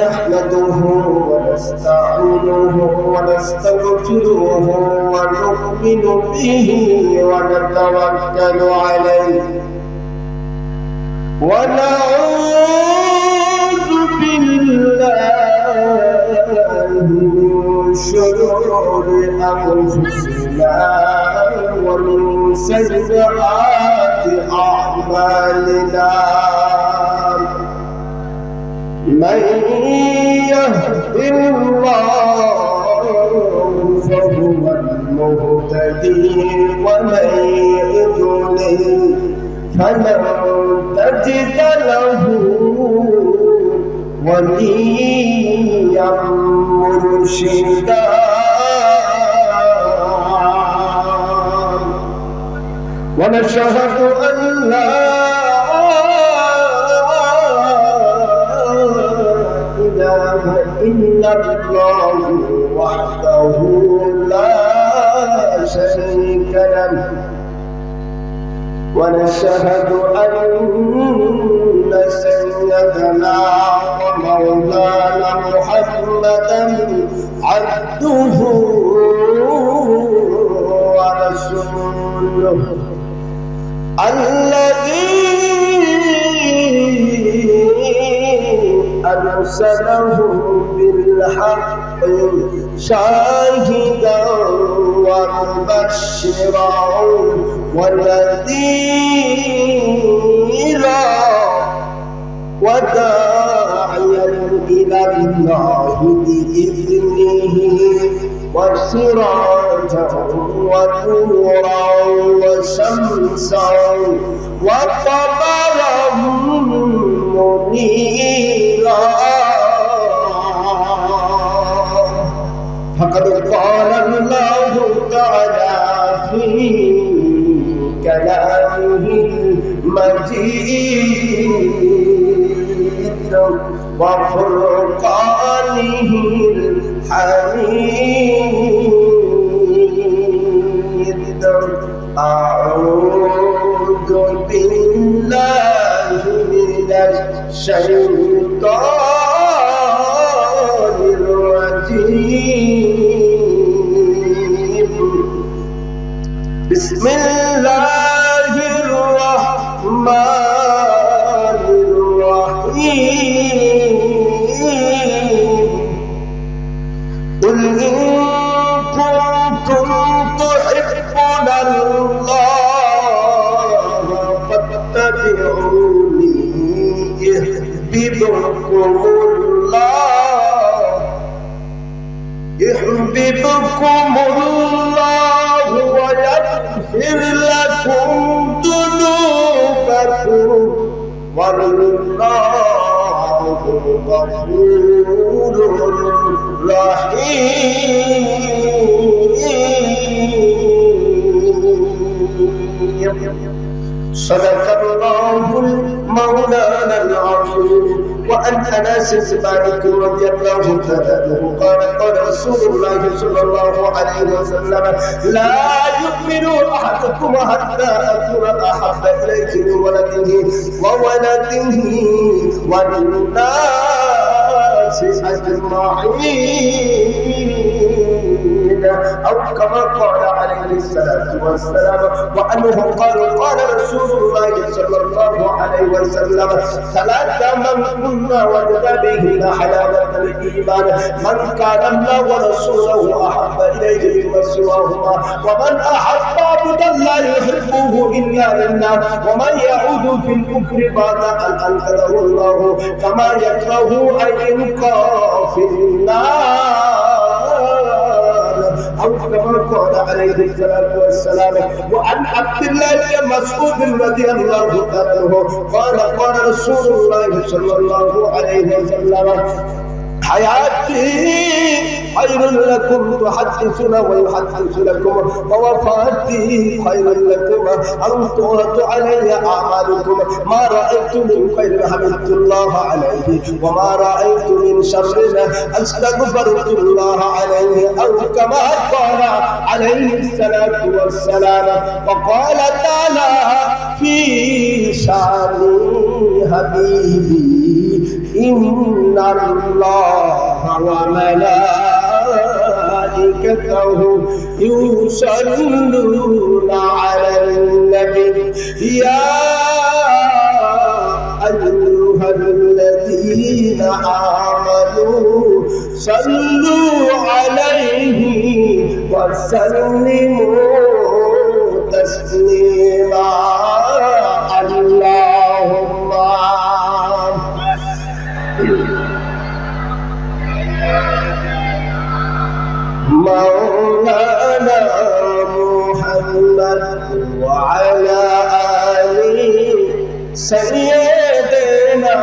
نحمده ونستعينه ونستغفره ونؤمن به ونتوكل عليه ونعوذ بالله من شرور أنفسنا ومن سيئات أعمالنا من يهد الله فهو المهتدي ومن يضلل فلن تجد له وليا مرشدا ونشهد أن لا إله إلا الله وحده لا شريك له ونشهد أن سيدنا ومولانا محمدا عبده ورسوله الذي أرسله بالحق شاهدا ومبشرا ونذيرا وداعيا إلى الله بإذنه وسراجا ونورا وشمسا وقمرا منيرا فقد قال الله تعالى في كلامه المجيد وفرقانه الحميد أعوذ بالله من الشيطان الرجيم بسم الله الرحمن الرحيم قل إن كنتم تحبون الله فاتبعوني يحببكم الله ويغفر لكم ذنوبكم والله غفور رحيم صدق الله مولانا العظيم وعن أنس بن مالك رضي الله تعالى عنه قال قال رسول الله صلى الله عليه وسلم لا يؤمن أحدكم حتى أكون أحب إليه من ولده والناس أجمعين أو كما قال عليه الصلاة والسلام وأنه قال قال رسول الله صلى الله عليه وسلم ثلاثة من كنا وجد بهن حلاوة الإيمان من كان الله ورسوله أحب إليه مما سواهما ومن أحب عبدا لا يحبه إلا لله ومن يعود في الكفر بعد أن أنقذه الله كما يكره أن يلقى في النار أو كما قال عليه الصلاة والسلام وعن عبد الله بن مسعود رضي الله تعالى عنه قال قال رسول الله صلى الله عليه وسلم حياتي خير لكم تحدثون ويحدث لكم ووفاتي خير لكم أن تؤرد علي أعمالكم ما رأيت من خير حمدت الله عليه وما رأيت من شر أستغفرت الله عليه أو كما قال عليه الصلاة والسلام وقال تعالى في شان حبيبي ইন্নাল্লাহা ওয়া মালাইকাতাহু ইউসাল্লুনা আলান নবী ইয়া আইয়ুহাল্লাযীনা আমানু সাল্লু আলাইহি ওয়া সাল্লিমু তাসলিমা আল্লাহুম্মা مولانا محمد وعلى آله سيدنا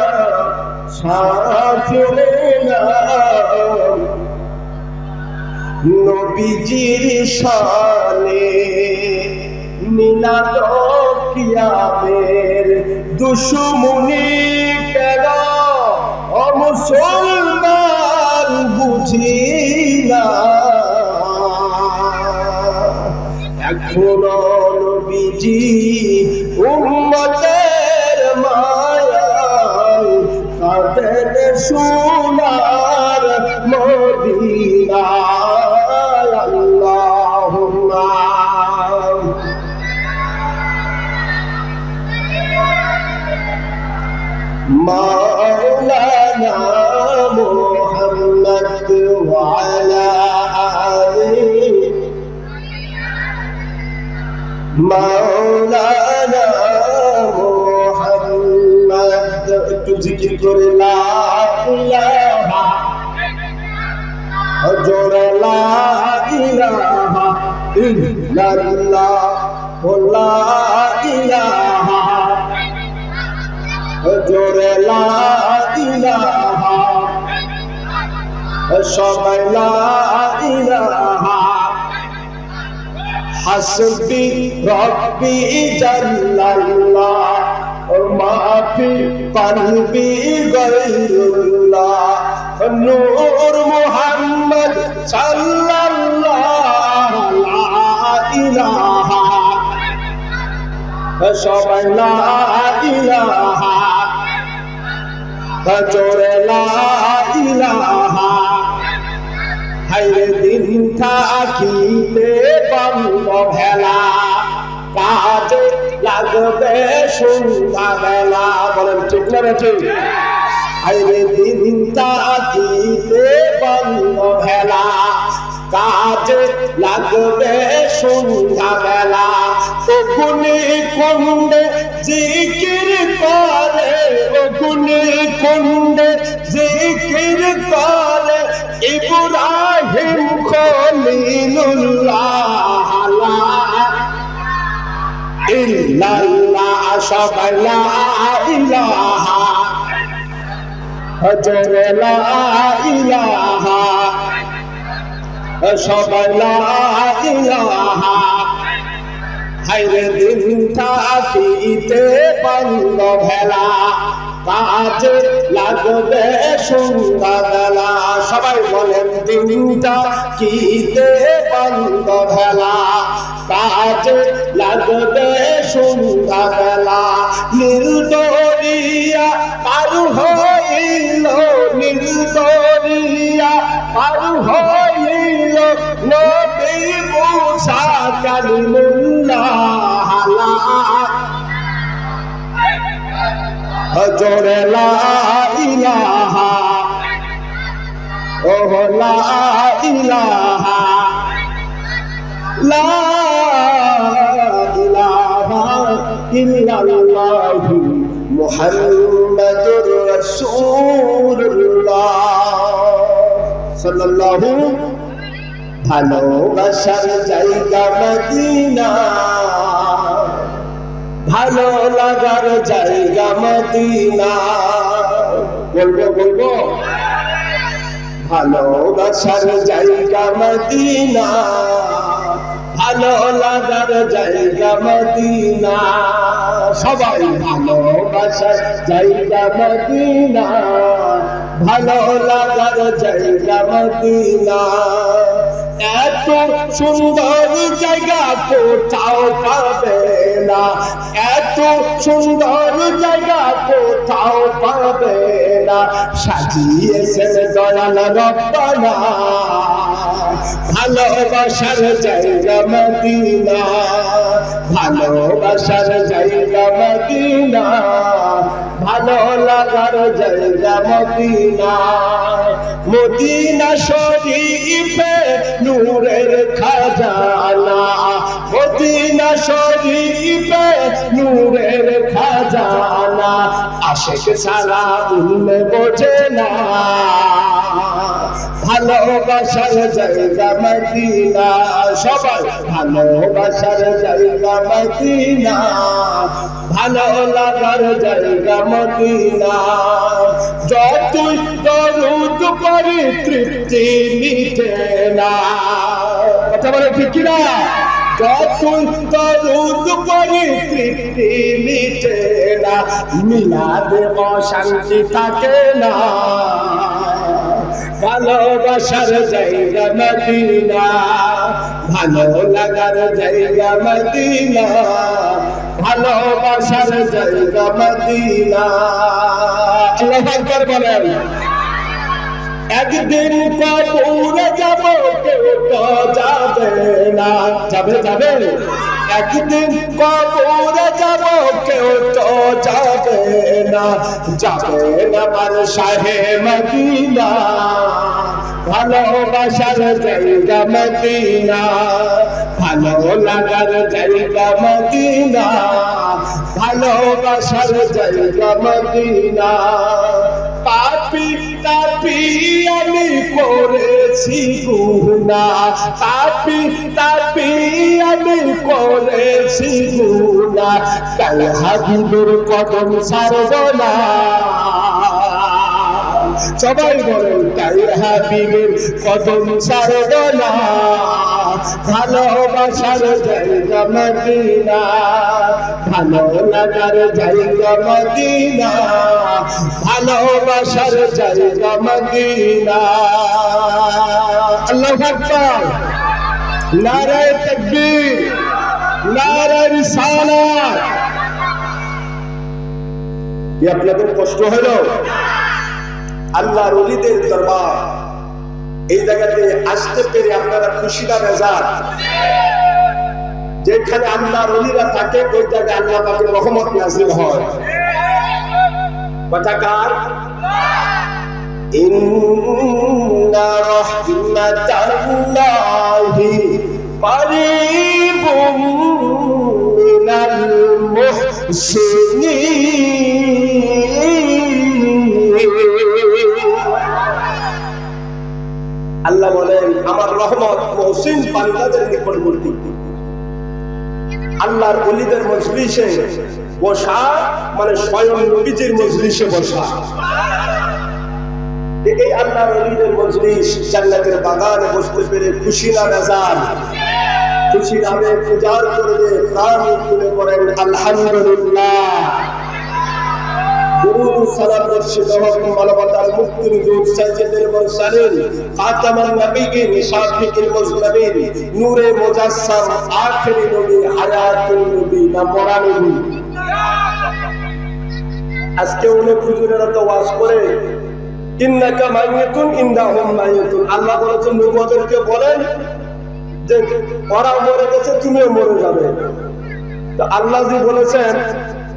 شافعنا নবীজির শানে মিলাদ কিয়ামের দুশমনি কেন ও মুসলমান বুঝি না এখনো নবীজি উম্মতের মায়ায় কাঁদেন সোনার মদিনায় আল্লাহুম্মা মাওলানা মুহাম্মদ ওয়া আলা আলিহি মাওলানা মুহাম্মদ একটু জিকির করে লা ইলাহা জোরে লা ইলাহা ইল্লাল্লাহ লা ইলাহা জোরে লা ইলাহা সবাই লা ইলাহা হাসবি রব্বি জাল্লাল্লাহ মা ফি কলবি গায়রুল্লাহ নূর মুহাম্মদ সাল্লাল্লাহু লা ইলাহা সবাই লা ইলাহা জোরে লা ইলাহা হায়রে দিন থাকিতে বন্ধ ভেলা কাজে লাগবে সন্ধ্যাবেলা বলেন ঠিক না ঠিক হায়রে দিন থাকিতে বন্ধ ভেলা কাজে লাগবে সন্ধ্যাবেলা ও গুণে কুণ্ডে জিকির করে ও গুণে কুণ্ডে জিকির করে ইব্রাহিম খলিলুল্লাহ লা ইল্লাল্লাহ সবাই লা ইলাহা জোরে লা ইলাহা সবাই লা ইলাহা হায়রে দিন থাকিতে বন্ধ ভেলা কাজে লাগবে সন্ধ্যাবেলা সবাই বলেন দিনটা কিতে বন্ধ ভেলা কাজে লাগবে সন্ধ্যাবেলা নির্দরিয়া পারু হইল নির্দরিয়া পারু হইল নবী মুসা কালিমুল্লাহ জোরে লা ইলাহা ও লা ইলাহা লা ইলাহা ইল্লাল্লাহু মুহাম্মাদুর রাসূলুল্লাহ সাল্লাল্লাহু ভালোবাসার জায়গা মদিনা ভালো লাগার জায়গা মদিনা বলবো ভালোবাসার জায়গা মদিনা ভালো লাগার জায়গা মদিনা সবাই ভালোবাসার জায়গা মদিনা ভালো লাগার জায়গা মদিনা এত সুন্দর জায়গা কোথাও পাবে না, এত সুন্দর জায়গা কোথাও পাবে না, সাজিয়েছেন দয়াল রব্বানা ভালোবাসার জায়গা মদিনা, ভালোবাসার জায়গা মদিনা, ভালো লাগার জায়গা মদিনা। মদিনা শরীফে নূরের খাজানা, মদিনা শরীফে নূরের খাজানা, আশিক সারা উল্লে বোঝে না, ভালোবাসার জায়গা মদিনা। সবাই ভালোবাসার জায়গা মদিনা, ভালো লাগার জায়গা মদিনা। যতই দরুদ পড়ি তৃপ্তি মিটে না, কথা বলে ঠিক কিনা? যতই দরুদ পড়ি তৃপ্তি মিটে না, মিলাদে অশান্তি থাকে না, ভালোবাসার জায়গা মদিনা, ভালো লাগার জায়গা মদিনা, ভালোবাসার জায়গা মদিনা। আল্লাহু আকবার বলেন। একদিন কবরে যাব কেউ তো যাবে না, যাবে যাবে, একদিন কবরে যাব কেউ তো যাবে না, যাবে না আমার শাহে মদিনা, ভালোবাসার জায়গা মদিনা, ভালো লাগার জায়গা মদিনা, ভালোবাসার জায়গা মদিনা। পাপী তাপী আমি করেছি গুনাহ, পাপী তাপী আমি করেছি গুনাহ, তাই হাবিবের কদম ছাড়ব না। সবাই বলেন তাই হাবিবের কদম ছাড়ব না, ভালোবাসার জায়গা মদিনা, ভালো লাগার জায়গা মদিনা, ভালোবাসার জায়গা মদিনা। আল্লাহু আকবার, নারায়ে তাকবীর, নারায়ে রিসালাত। কি আপনাদের কষ্ট হলো? আল্লাহর ওলিদের দরবার, এই জায়গাতে আসতে পেরে আপনারা খুশি না বেজার? যেখানে আল্লাহর ওলিরা থাকে ওই জায়গায় আল্লাহ পাকের রহমত নাযিল হয়। কথা কার? ইন্না রাহমাতাল্লাহি কারীবুম মিনাল মুহসিনিন। আল্লাহ বলেন আমার রহমত মুহসিন বান্দাদের নিকটবর্তী। আল্লাহর ওলিদের মজলিসে বসা মানে স্বয়ং নবীজির মজলিসে বসা। এই আল্লাহর ওলিদের মজলিস, জান্নাতের বাগানে বসতে পেরে খুশি না বেজার? খুশি হবে, পূজার করবে, প্রাণ খুলে পড়েন আলহামদুলিল্লাহ। দুরূদ সালাম বর্ষিত হোক মানবতার মুক্তির দূত সাইয়্যিদুল মুরসালিন খাতামুন নবিয়্যিন শাফিউল মুজনিবিন নূরে মুজাসসাম আখিরি নবী হায়াতুন নবী না মরা নবী। আজকে অনেক হুজুরেরা তো ওয়াজ করে ইন্নাকা মাইয়াতুন ইন্নাহুম মাইয়াতুন। আল্লাহ বলেছেন নবুয়দেরকে বলেন যে ওরা মরে গেছে তুমিও মরে যাবে। তো আল্লাহ জি বলেছেন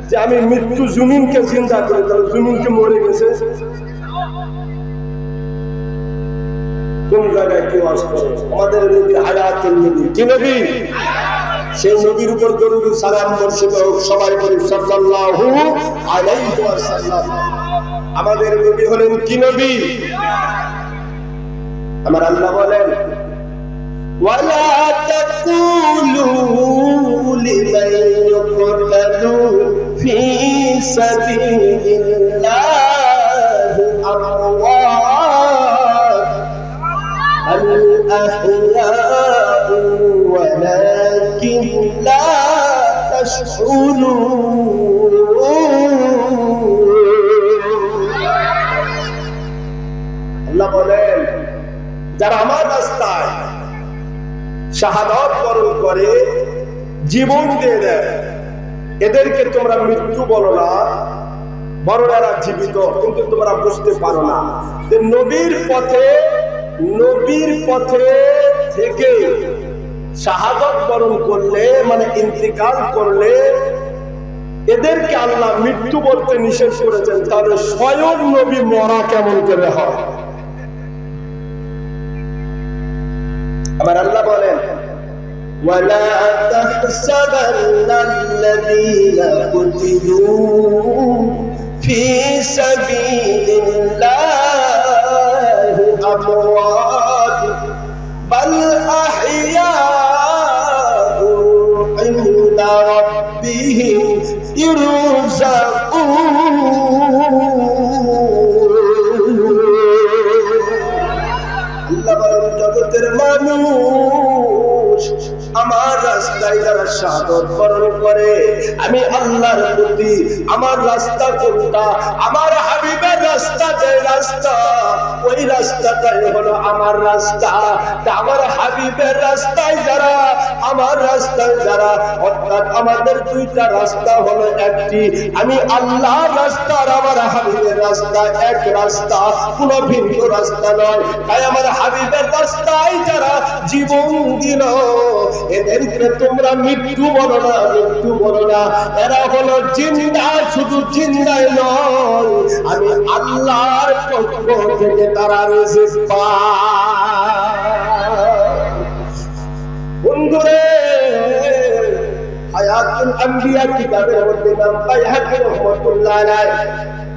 যে আমি মৃত্যু জমিনকে জিন্দা করে দেব, জমিনকে মরে গেছে। কোন জায়গায় কি ওয়াজ করে? আমাদের নবী হায়াতুন নবী। কি নবী? সেই নবীর উপর দরুদ সালাম বর্ষিত হোক। সবাই বলি সাল্লাল্লাহু আলাইহি ওয়াসাল্লাম। আমাদের নবী হলেন কি নবী? আমার আল্লাহ বলেন ওয়ালা তাকুলু লিমান ইউকতালু ফি সাবিলিল্লাহি আমওয়াত আল আহইয়াউ ওয়ালাকিন লা তাশউরুন। আল্লাহ বলেন যারা আমার রাস্তায় শাহাদাত বরণ করে, জীবন দিয়ে দেয়, এদেরকে তোমরা মৃত্যু বলো না, বরং এরা জীবিত। কিন্তু তোমরা বুঝতে পারো না যে নবীর পথে থেকে শাহাদাত বরণ করলে, মানে ইন্তিকাল করলে, এদেরকে আল্লাহ মৃত্যু বলতে নিষেধ করেছেন। তাহলে স্বয়ং নবী মরা কেমন করে হয়? আমার আল্লাহ বলেন, ওয়ালা তাহসাবান্নাল্লাযীনা কুতিলু ফি সাবিলিল্লাহি আমওয়াত বাল আহইয়াউ ইনদা রাব্বিহিম ইরযাকুন। আল্লাহ বলেন, জগতের মানুষ আমার রাস্তায় যারা শাহাদাত বরণ করে, আমি আল্লাহর প্রতি আমার রাস্তা কোনটা? আমার হাবিবের রাস্তা, যে রাস্তা, ওই রাস্তাটাই হলো আমার রাস্তা। আমার হাবিবের রাস্তায় যারা, আমার রাস্তায় যারা, অর্থাৎ আমাদের দুইটা রাস্তা হলো একটি, আমি আল্লাহর রাস্তা আর আমার হাবিবের রাস্তা এক রাস্তা, কোনো ভিন্ন রাস্তা নয়। তাই আমার হাবিবের রাস্তায় যারা জীবন দিল, এদেরকে তোমরা মৃত্যু বলো না, মৃত্যু বলো না। এরা হলো জিন্দা, শুধু জিন্দাই নয়, আমি আল্লাহর পক্ষ থেকে তারা রিজিক পায়। বন্ধুরে, হায়াতুল আম্বিয়া কিতাবের মধ্যে ইমাম বাইহাকী রাহমাতুল্লাহ আলাইহি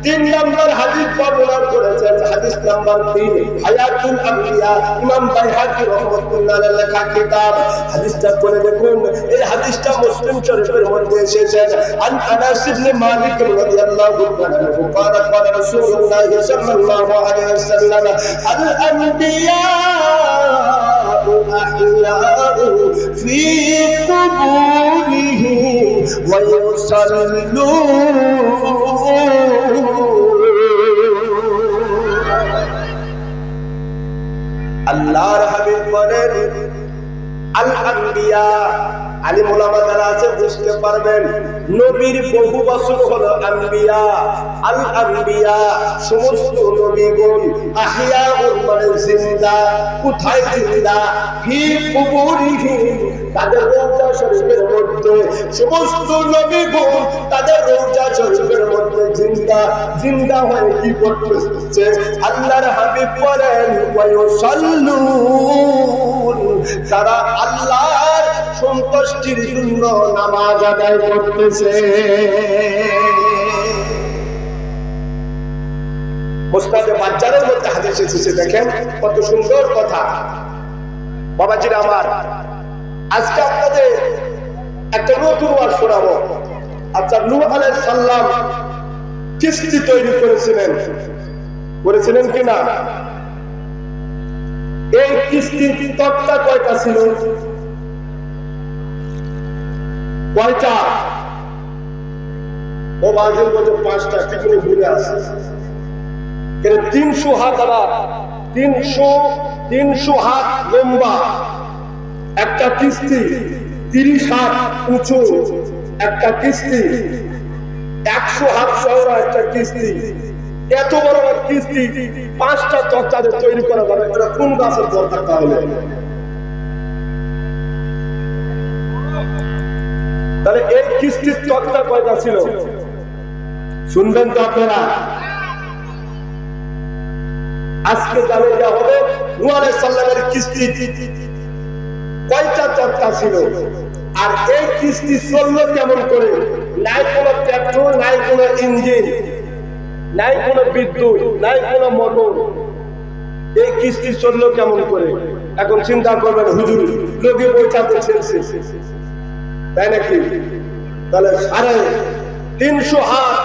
3 নম্বর হাদিস বর্ণনা করেছেন। হাদিস নাম্বার 3, হায়াতুল আম্বিয়া, ইমাম বাইহাকী রাহমাতুল্লাহ আলাইহি লেখা কিতাব। হাদিসটা পড়ে দেখুন, এই হাদিসটা মুসলিম শরীফের মধ্যে এসেছে। আন আনাস ইবনে মালিক রাদিয়াল্লাহু তাআলা আনহু قال قال رسول الله صلى الله عليه وسلم الانبياء احياء في قبورهم ويصلون। আল্লাহর হাবিব বলেন, আল আম্বিয়া, আলিম উলামা যারা আছে বুঝতে পারবেন, নবীর বহু বছর হলো আম্বিয়া। আল আম্বিয়া, সমস্ত নবীগণ, আহইয়াউন মানে জিন্দা। কোথায় জিন্দা? ফি কুবুরিহিম, তাদের রওজা শরীফের মধ্যে। সমস্ত নবীগণ তাদের রওজা শরীফের মধ্যে জিন্দা। জিন্দা হয়ে কি করতেছে? আল্লাহর হাবিব বলেন, ওয়ায়ুসাল্লুন, তারা আল্লাহর সন্তুষ্টির জন্য নামাজ আদায় করতেছে। মুসনাদে বাজ্জারের মধ্যে হাদিস এসেছে, দেখেন কত সুন্দর কথা। বাবাজিরা আমার, আজকে আপনাদের একটা নতুন ওয়াজ শোনাবো। আচ্ছা, নূহ আলাইহিস সালাম কিস্তি তৈরি করেছিলেন কিনা? এই কিস্তির তক্তা কয়টা ছিল? কয়টা? ও বাজের মধ্যে 5টা, কি করে ঘুরে আসে? 300 হাত, আবার 300 হাত লম্বা একটা কিস্তি, 30 হাত উঁচু একটা কিস্তি, 100 হাত চওড়া একটা কিস্তি। এত বড় কিস্তি 5টা তক্তা দিয়ে তৈরি করা যাবে? এটা কোন গাছের দরকার? তাহলে এই কিস্তির তক্তা কয়টা ছিল? শুনবেন তো আপনারা। আজকে জানে দেওয়া হবে নূহ আলাইহিস সালামের কিস্তি কয়টা তক্তা ছিল, আর এই কিস্তি চললো কেমন করে? নাই কোনো পেট্রোল, নাই কোনো ইঞ্জিন, নাই কোনো বিদ্যুৎ, নাই কোনো মোটর। এই কিস্তি চললো কেমন করে? এখন চিন্তা করবেন, হুজুর লোকে বইটাতে ছেড়েছে, তাই নাকি? তাহলে 350 হাত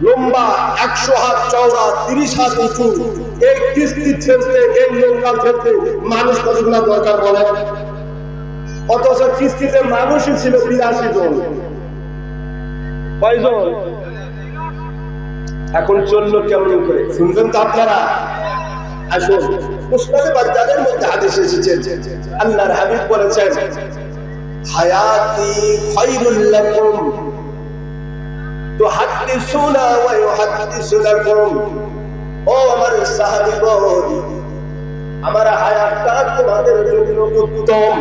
লম্বা, 100 হাত চওড়া, 30 হাত উঁচু এই কিস্তি ছেড়তে, এই নৌকা ছেড়তে মানুষ কতগুলা দরকার বলে? অথচ কিস্তিতে মানুষই ছিল 82 জন। কয়জন? এখন চললো কেমন করে? শুনবেন তো আপনারা। আসুন, মুসনাদে বাজ্জারের মধ্যে হাদিস এসেছে, আল্লাহর হাবিব বলেছেন, হায়াতি খায়রুল লাকুম তুহাদ্দিসুনা ওয়া ইউহাদ্দিসু লাকুম। ও আমার সাহাবীগণ, আমার হায়াতটা তোমাদের জন্য উত্তম,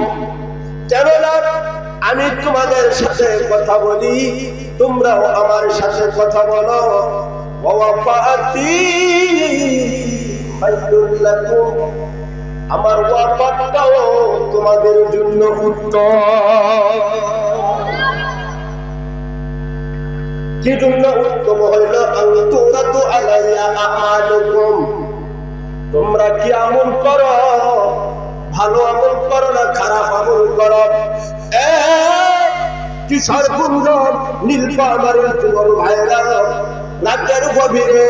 কেননা আমি তোমাদের সাথে কথা বলি, তোমরাও আমার সাথে কথা বলো। ওয়া ওয়াফাতি খায়রুল লাকুম, আমার ওয়াফাতটাও তোমাদের জন্য উত্তম। কি জন্য উত্তম হইল? আনতুরাদু আলাইয়া আমালুকুম, তোমরা কি আমল করো, ভালো আমল করো না খারাপ আমল করো? কিশোর কুঞ্জ নীলফামারীর যুবক ভাইরা, রাতের গভীরে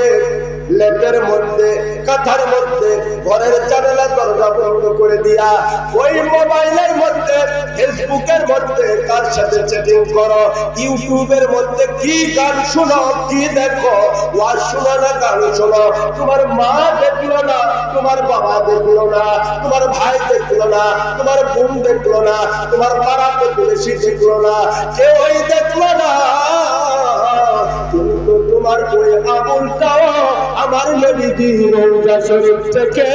লেপের মধ্যে কাঁথার মধ্যে ঘরের জানালা দরজা বন্ধ করে দিয়া ওই মোবাইলের মধ্যে ফেসবুকের মধ্যে কার সাথে চ্যাটিং করো, ইউটিউবের মধ্যে কি গান শোনো, কি দেখো, ওয়াজ শোনো না গান শোনো। তোমার মা দেখলো না, তোমার বাবা দেখলো না, তোমার ভাই দেখলো না, তোমার বোন দেখলো না, তোমার পাড়া প্রতিবেশী দেখলো না, কেউই দেখলো না, কিন্তু তোমার ওই আমলটাও আমার নবীজি রওজা শরীফ থেকে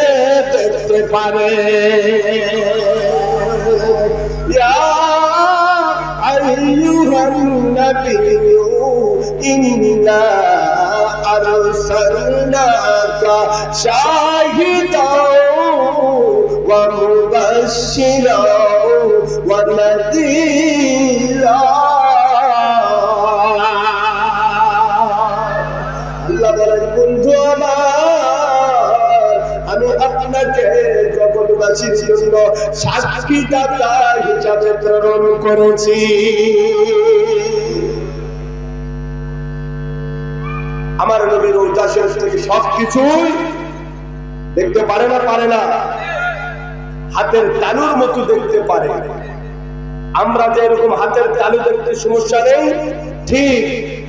দেখতে পারে। ইয়া আইয়ুহান নাবিয়্যু ইন্না আরসালনাকা শাহিদাও ওয়া মুবাশশিরাও ওয়া নাযীরা। বন্ধু আমার, আমি আপনাকে জগৎবাসীর জন্য সাক্ষীদাতা হিসাবে প্রেরণ করেছি। আমার নবীর রওজা শরীফ থেকে সবকিছুই দেখতে পারে না, পারে না, হাতের তালুর মতো দেখতে পারে। আমরা যে এরকম হাতের তালু দেখতে সমস্যা নেই, ঠিক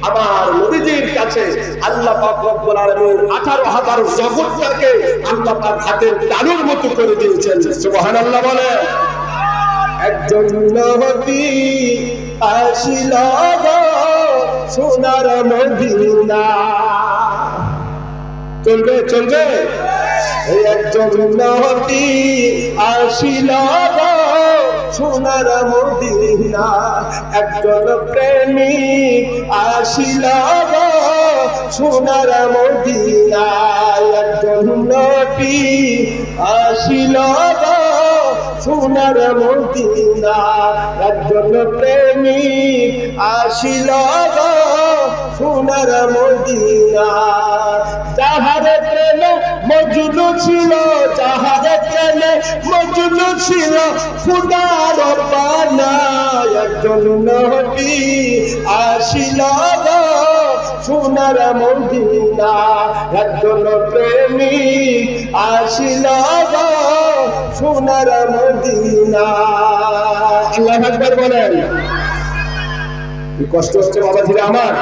আমার নবীজির কাছে আল্লাহ পাক রব্বুল আলামিন 18,000 জগৎটাকে আল্লাহ পাক হাতের তালুর মতো করে দিয়েছেন। সুবহানাল্লাহ বলে। একজন নবী আসিল সোনার মদিনা, চলবে চলবে। একজন নবী আসিল সোনার মদিনা, একজন প্রেমিক আসিল সোনার মদিনা, একজন নবী আসিল সোনার মদিনা, একজন প্রেমিক আসিল সোনার মদিনা। যাহার প্রেমে মজনু ছিল, যাহার প্রেমে মজনু ছিল খুদার পানা, একজন নবী আসিল সোনার মদিনা, একজন প্রেমিক আসিল সোনার মদিনা। আল্লাহু আকবার বলেন। কি কষ্ট হচ্ছে বাবা ছেলে আমার।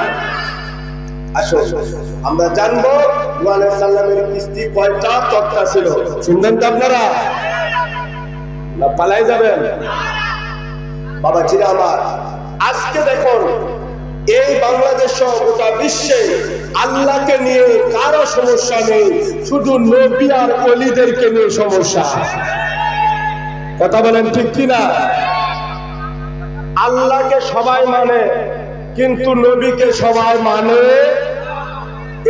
আসো আমরা জানবো নূহ আলাইহিস সালামের কিস্তি কয়টা তক্তা ছিল। শুনবেন তো আপনারা, না পালাই যাবেন? বাবা ছেলে আমার, আজকে দেখুন এই বাংলাদেশ সহ গোটা বিশ্বে আল্লাহকে নিয়ে কারো সমস্যা নেই, শুধু নবী আর ওলিদেরকে নিয়ে সমস্যা। কথা বলেন ঠিক কিনা? আল্লাহকে সবাই মানে কিন্তু নবীকে সবাই মানে।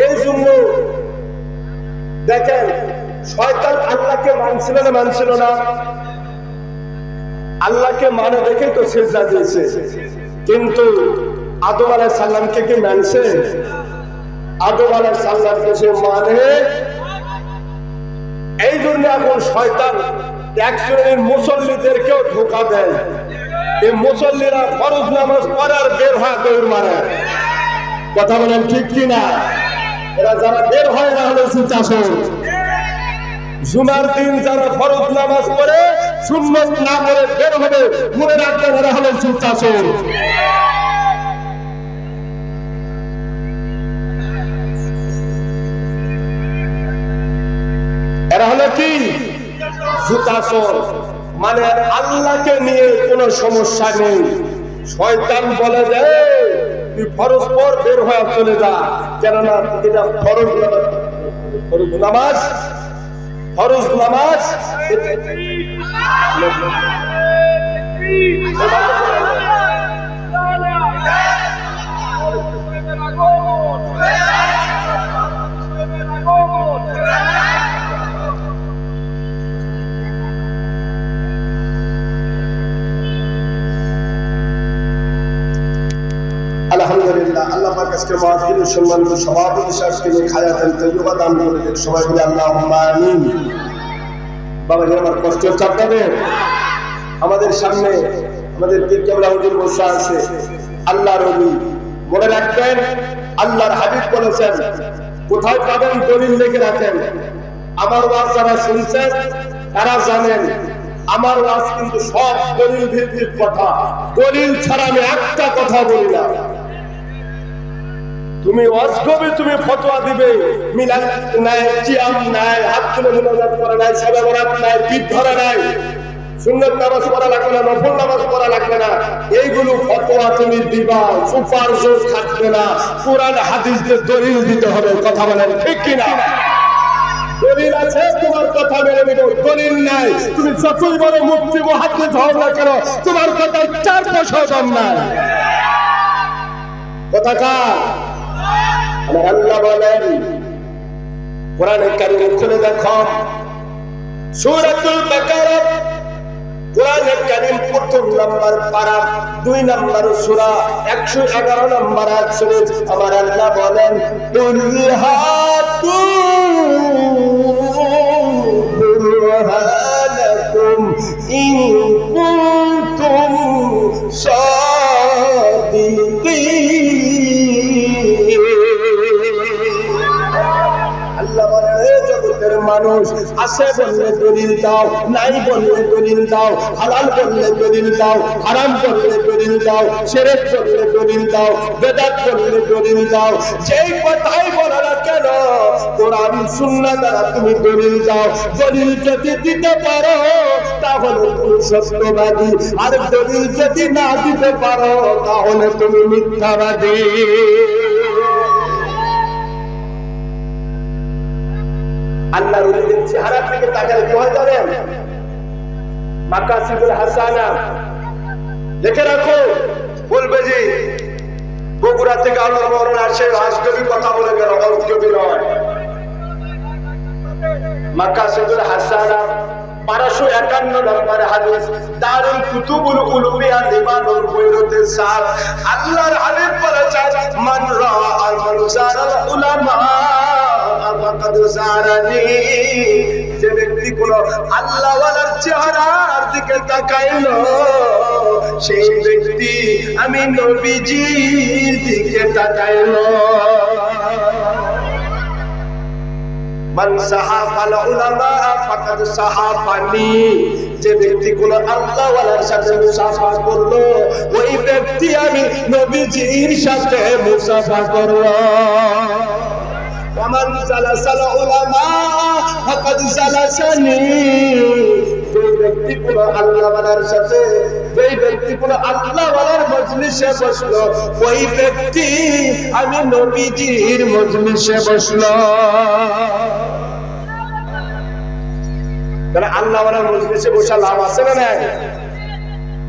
এই জন্য দেখেন শয়তান আল্লাহকে মানছিল না, মানছিল না? আল্লাহকে মানে দেখে তো সিজদা দিয়েছে, কিন্তু আদম আলাইহিস সালামকে কি মানছে? আদম আলাইহিস সালামকে সে মানে। এই জন্য এখন শয়তান এক শ্রেণীর মুসল্লিদেরকেও ধোঁকা দেয়। এই মুসল্লিরা ফরজ নামাজ পড়ার বের হয় দৌড় মারে। কথা বলেন ঠিক কিনা? এরা যারা বের হয় না হলে সুচাসন, জুমার দিন যারা ফরজ নামাজ পড়ে সুন্নত না পড়ে বের হবে, মনে রাখবেন এরা হলো সুচাসন। এরা হলো হলো কি জুতাচোর, মানে আল্লাহকে নিয়ে কোনো সমস্যা নেই। শয়তান বলে যে তুই ফরজ পর বের হয়ে চলে যা, কেননা এটা ফরজ নামাজ, ফরজ নামাজ। আলহামদুলিল্লাহ, আল্লাহ পাক আজকে মাহফিলের সম্মানিত সভাপতি সাহেবকে খায়াতেন তৈয়বা দান করে দেন। সবাই বলে আল্লাহুম্মা আমিন। বাবা আমার কষ্ট হচ্ছে আপনাদের, আমাদের সামনে আমাদের পীর কেবলা হুজুর বসা আছে, আল্লাহর ওলি। মনে রাখবেন আল্লাহর হাবিব বলেছেন, কোথায় পাবেন দলিল লিখে রাখেন। আমার ওয়াজ যারা শুনছেন তারা জানেন আমার ওয়াজ কিন্তু সব দলিল ভিত্তিক কথা, দলিল ছাড়া আমি একটা কথা বলি না। তুমি ওয়াজ করবে, তুমি ফতোয়া দিবে, মিলাদ নাই, কিয়াম নাই, হাত তুলে মুনাজাত করা নাই, সবে বরাত নাই, পীর ধরা নাই, সুন্নাত নামাজ পড়া লাগবে না, নফল নামাজ পড়া লাগবে না, এইগুলো ফতোয়া তুমি দিবা, সুপারিশ থাকবে না। কোরআন হাদিসের দলিল দিতে হবে। কথা বলেন ঠিক কিনা? দলিল আছে তোমার কথা মেনে নিব, দলিল নাই তুমি যতই বড় মুফতি মুহাদ্দিস হও না কেন তোমার কথায় 4 পয়সা দাম নাই। কথা কার? আমার আল্লাহ বলেন কোরআনে কারিমে খুলে দেখো সূরাতুল বাকারা, কোরআনে কারিম প্রথম নাম্বার পারা 2 নাম্বার সূরা 111 নাম্বার আয়াত শরীফ। আমার আল্লাহ বলেন বুরহানাকুম ইন কুনতুম সাদিকিন। আল্লাহ বলেন হে জগতের মানুষ, আছে বললে দলিল দাও, নাই বললে দলিল দাও, হালাল বললে দলিল দাও, হারাম বললে দলিল দাও, শিরক বললে দলিল দাও, বেদাত বললে দলিল দাও। যেই কথাই বলো না কেন কোরআন সুন্নাহ দ্বারা তুমি দলিল দাও। দলিল যদি দিতে পারো তাহলে তুমি সত্যবাদী, আর দলিল যদি না দিতে পারো তাহলে তুমি মিথ্যাবাদী। আল্লাহর ওলিদের চেহারা থেকে তাকালে কি হয় জানেন? মাকাসিদুল হাসানা লিখে রাখো, বলবে যে বগুড়া থেকে আল্লাহ মাওলানা আসে রাজকবি কথা বলে গেল, অজকবি নয়। মাকাসিদুল হাসানা 1251 নম্বর হাদিস, দারুল কুতুবুল উলুমিয়া লিমানুল বৈরুতে সার। আল্লাহর হাবিব বলেছেন মান রাআ মানজারাল উলামা ফাকাদ জারানি। যে ব্যক্তি কোন আল্লাহ ওয়ালার চেহারার দিকে তাকাইলো সেই ব্যক্তি আমি নবীজির দিকে তাকাইলো। মান সাহাবাল উলামা ফাকাদ সাহাবানি। যে ব্যক্তি কোন আল্লাহ ওয়ালার সাথে মুসাফা করলো ওই ব্যক্তি আমি নবীজির সাথে মুসাফা করলো। ওয়ামান জালাসাল উলামা ফাকাদ জালাসানি। যে ব্যক্তি কোন আল্লাহ ওয়ালার সাথে, যে ব্যক্তি কোন আল্লাহ ওয়ালার মজলিসে বসলো ওই ব্যক্তি আমি নবীজির মজলিসে বসলো। তাহলে আল্লাহ ওয়ালার মজলিসে বসা লাভ আছে না নাই?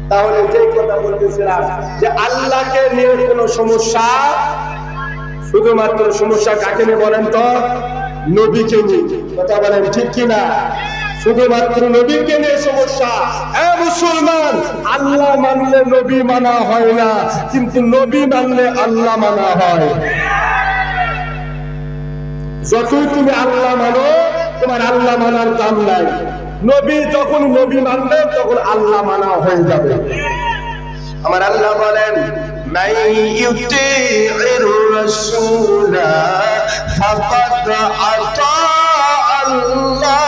তাহলে যে কথা বলতেছিলাম যে আল্লাহকে নিয়ে কোনো সমস্যা, শুধুমাত্র সমস্যা কাকে নিয়ে বলেন তো? নবীকে নিয়ে। কথা বলেন ঠিক কিনা? শুধুমাত্র নবীকে নিয়ে সমস্যা। মুসলমান, আল্লাহ মানলে নবী মানা হয় না, কিন্তু নবী মানলে আল্লাহ মানা হয়। যতই তুমি আল্লাহ মানো তোমার আল্লাহ মানার দাম নাই। নবী যখন নবী মানবে তখন আল্লাহ মানা হয়ে যাবে। আমার আল্লাহ বলেন মান ইউতিইর রাসূলা ফাকাদ আতা আল্লাহ।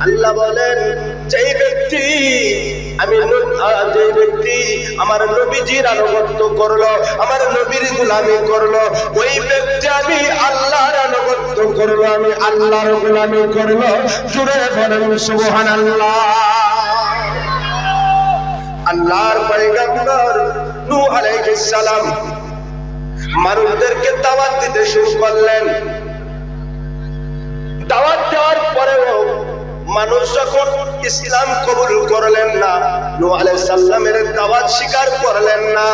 আল্লাহ বলেন যেই ব্যক্তি আমার নবীজির আনুগত্য করলো, আমার নবীর গোলামি করলো, ওই ব্যক্তি আমি আল্লাহর করলো, আমি আল্লাহর গোলামি করলো। জুড়ে বলেন সুবহানাল্লাহ। আল্লাহর পয়গম্বর নূহ আলাইহিস সালাম মানুষদেরকে দাওয়াত দিতে শুরু করলেন। দাওয়াত দেওয়ার পরেও মানুষ যখন ইসলাম কবুল করলেন না, নূহ আলাইহিস সালামের দাওয়াত স্বীকার করলেন না,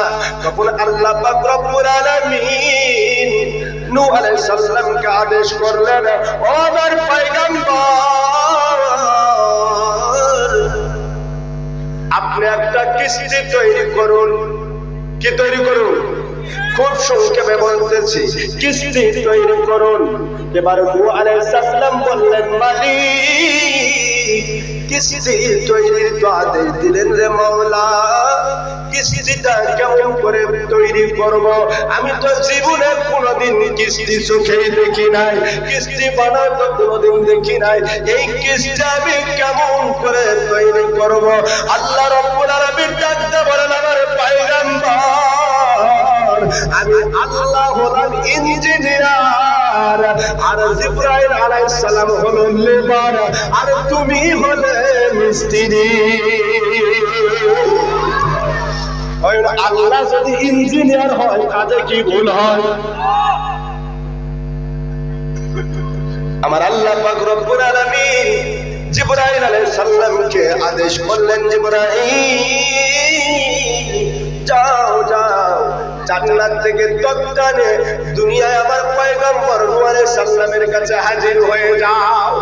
তখন আল্লাহ পাক রব্বুল আলামিন নূহ আলাইহিস সালামকে আদেশ করলেন, ও আমার পয়গম্বর, আপনি একটা কিস্তি তৈরি করুন। কি তৈরি করুন? খুব সংক্ষেপে বলতেছি, কিস্তি তৈরি করুন। এবার নূহ আলাইহিস সালাম বললেন, মালিক, কিস্তি তৈরির তো আদেশ দিলেন রে মাওলা, কিস্তিটা কেমন করে তৈরি করব? আমি তো জীবনে কোনোদিন কিস্তি চোখেই দেখি নাই, কিস্তি বানাতে কোনোদিন দেখি নাই। এই কিস্তি আমি কেমন করে তৈরি করব? আল্লাহ রাব্বুল আলামিন ডাকতে বলেন, আমার পয়গম্বর, আমি আল্লাহ হলাম ইঞ্জিনিয়ার, আর জিবরাইল আলাইহিস সালাম হলো লেবার, আর তুমি হলে মিস্ত্রি। আল্লাহ যদি ইঞ্জিনিয়ার হয়, কাজে কি ভুল হয়? আমার আল্লাহ পাক রব্বুল আলামিন জিবরাইল আলাইহিস সালামকে আদেশ করলেন, জিবরাইল যাও যাও, জান্নাত থেকে তৎকালে দুনিয়ায় আমার পয়গম্বর নূহ আলাইহিস সালামের কাছে হাজির হয়ে যাও।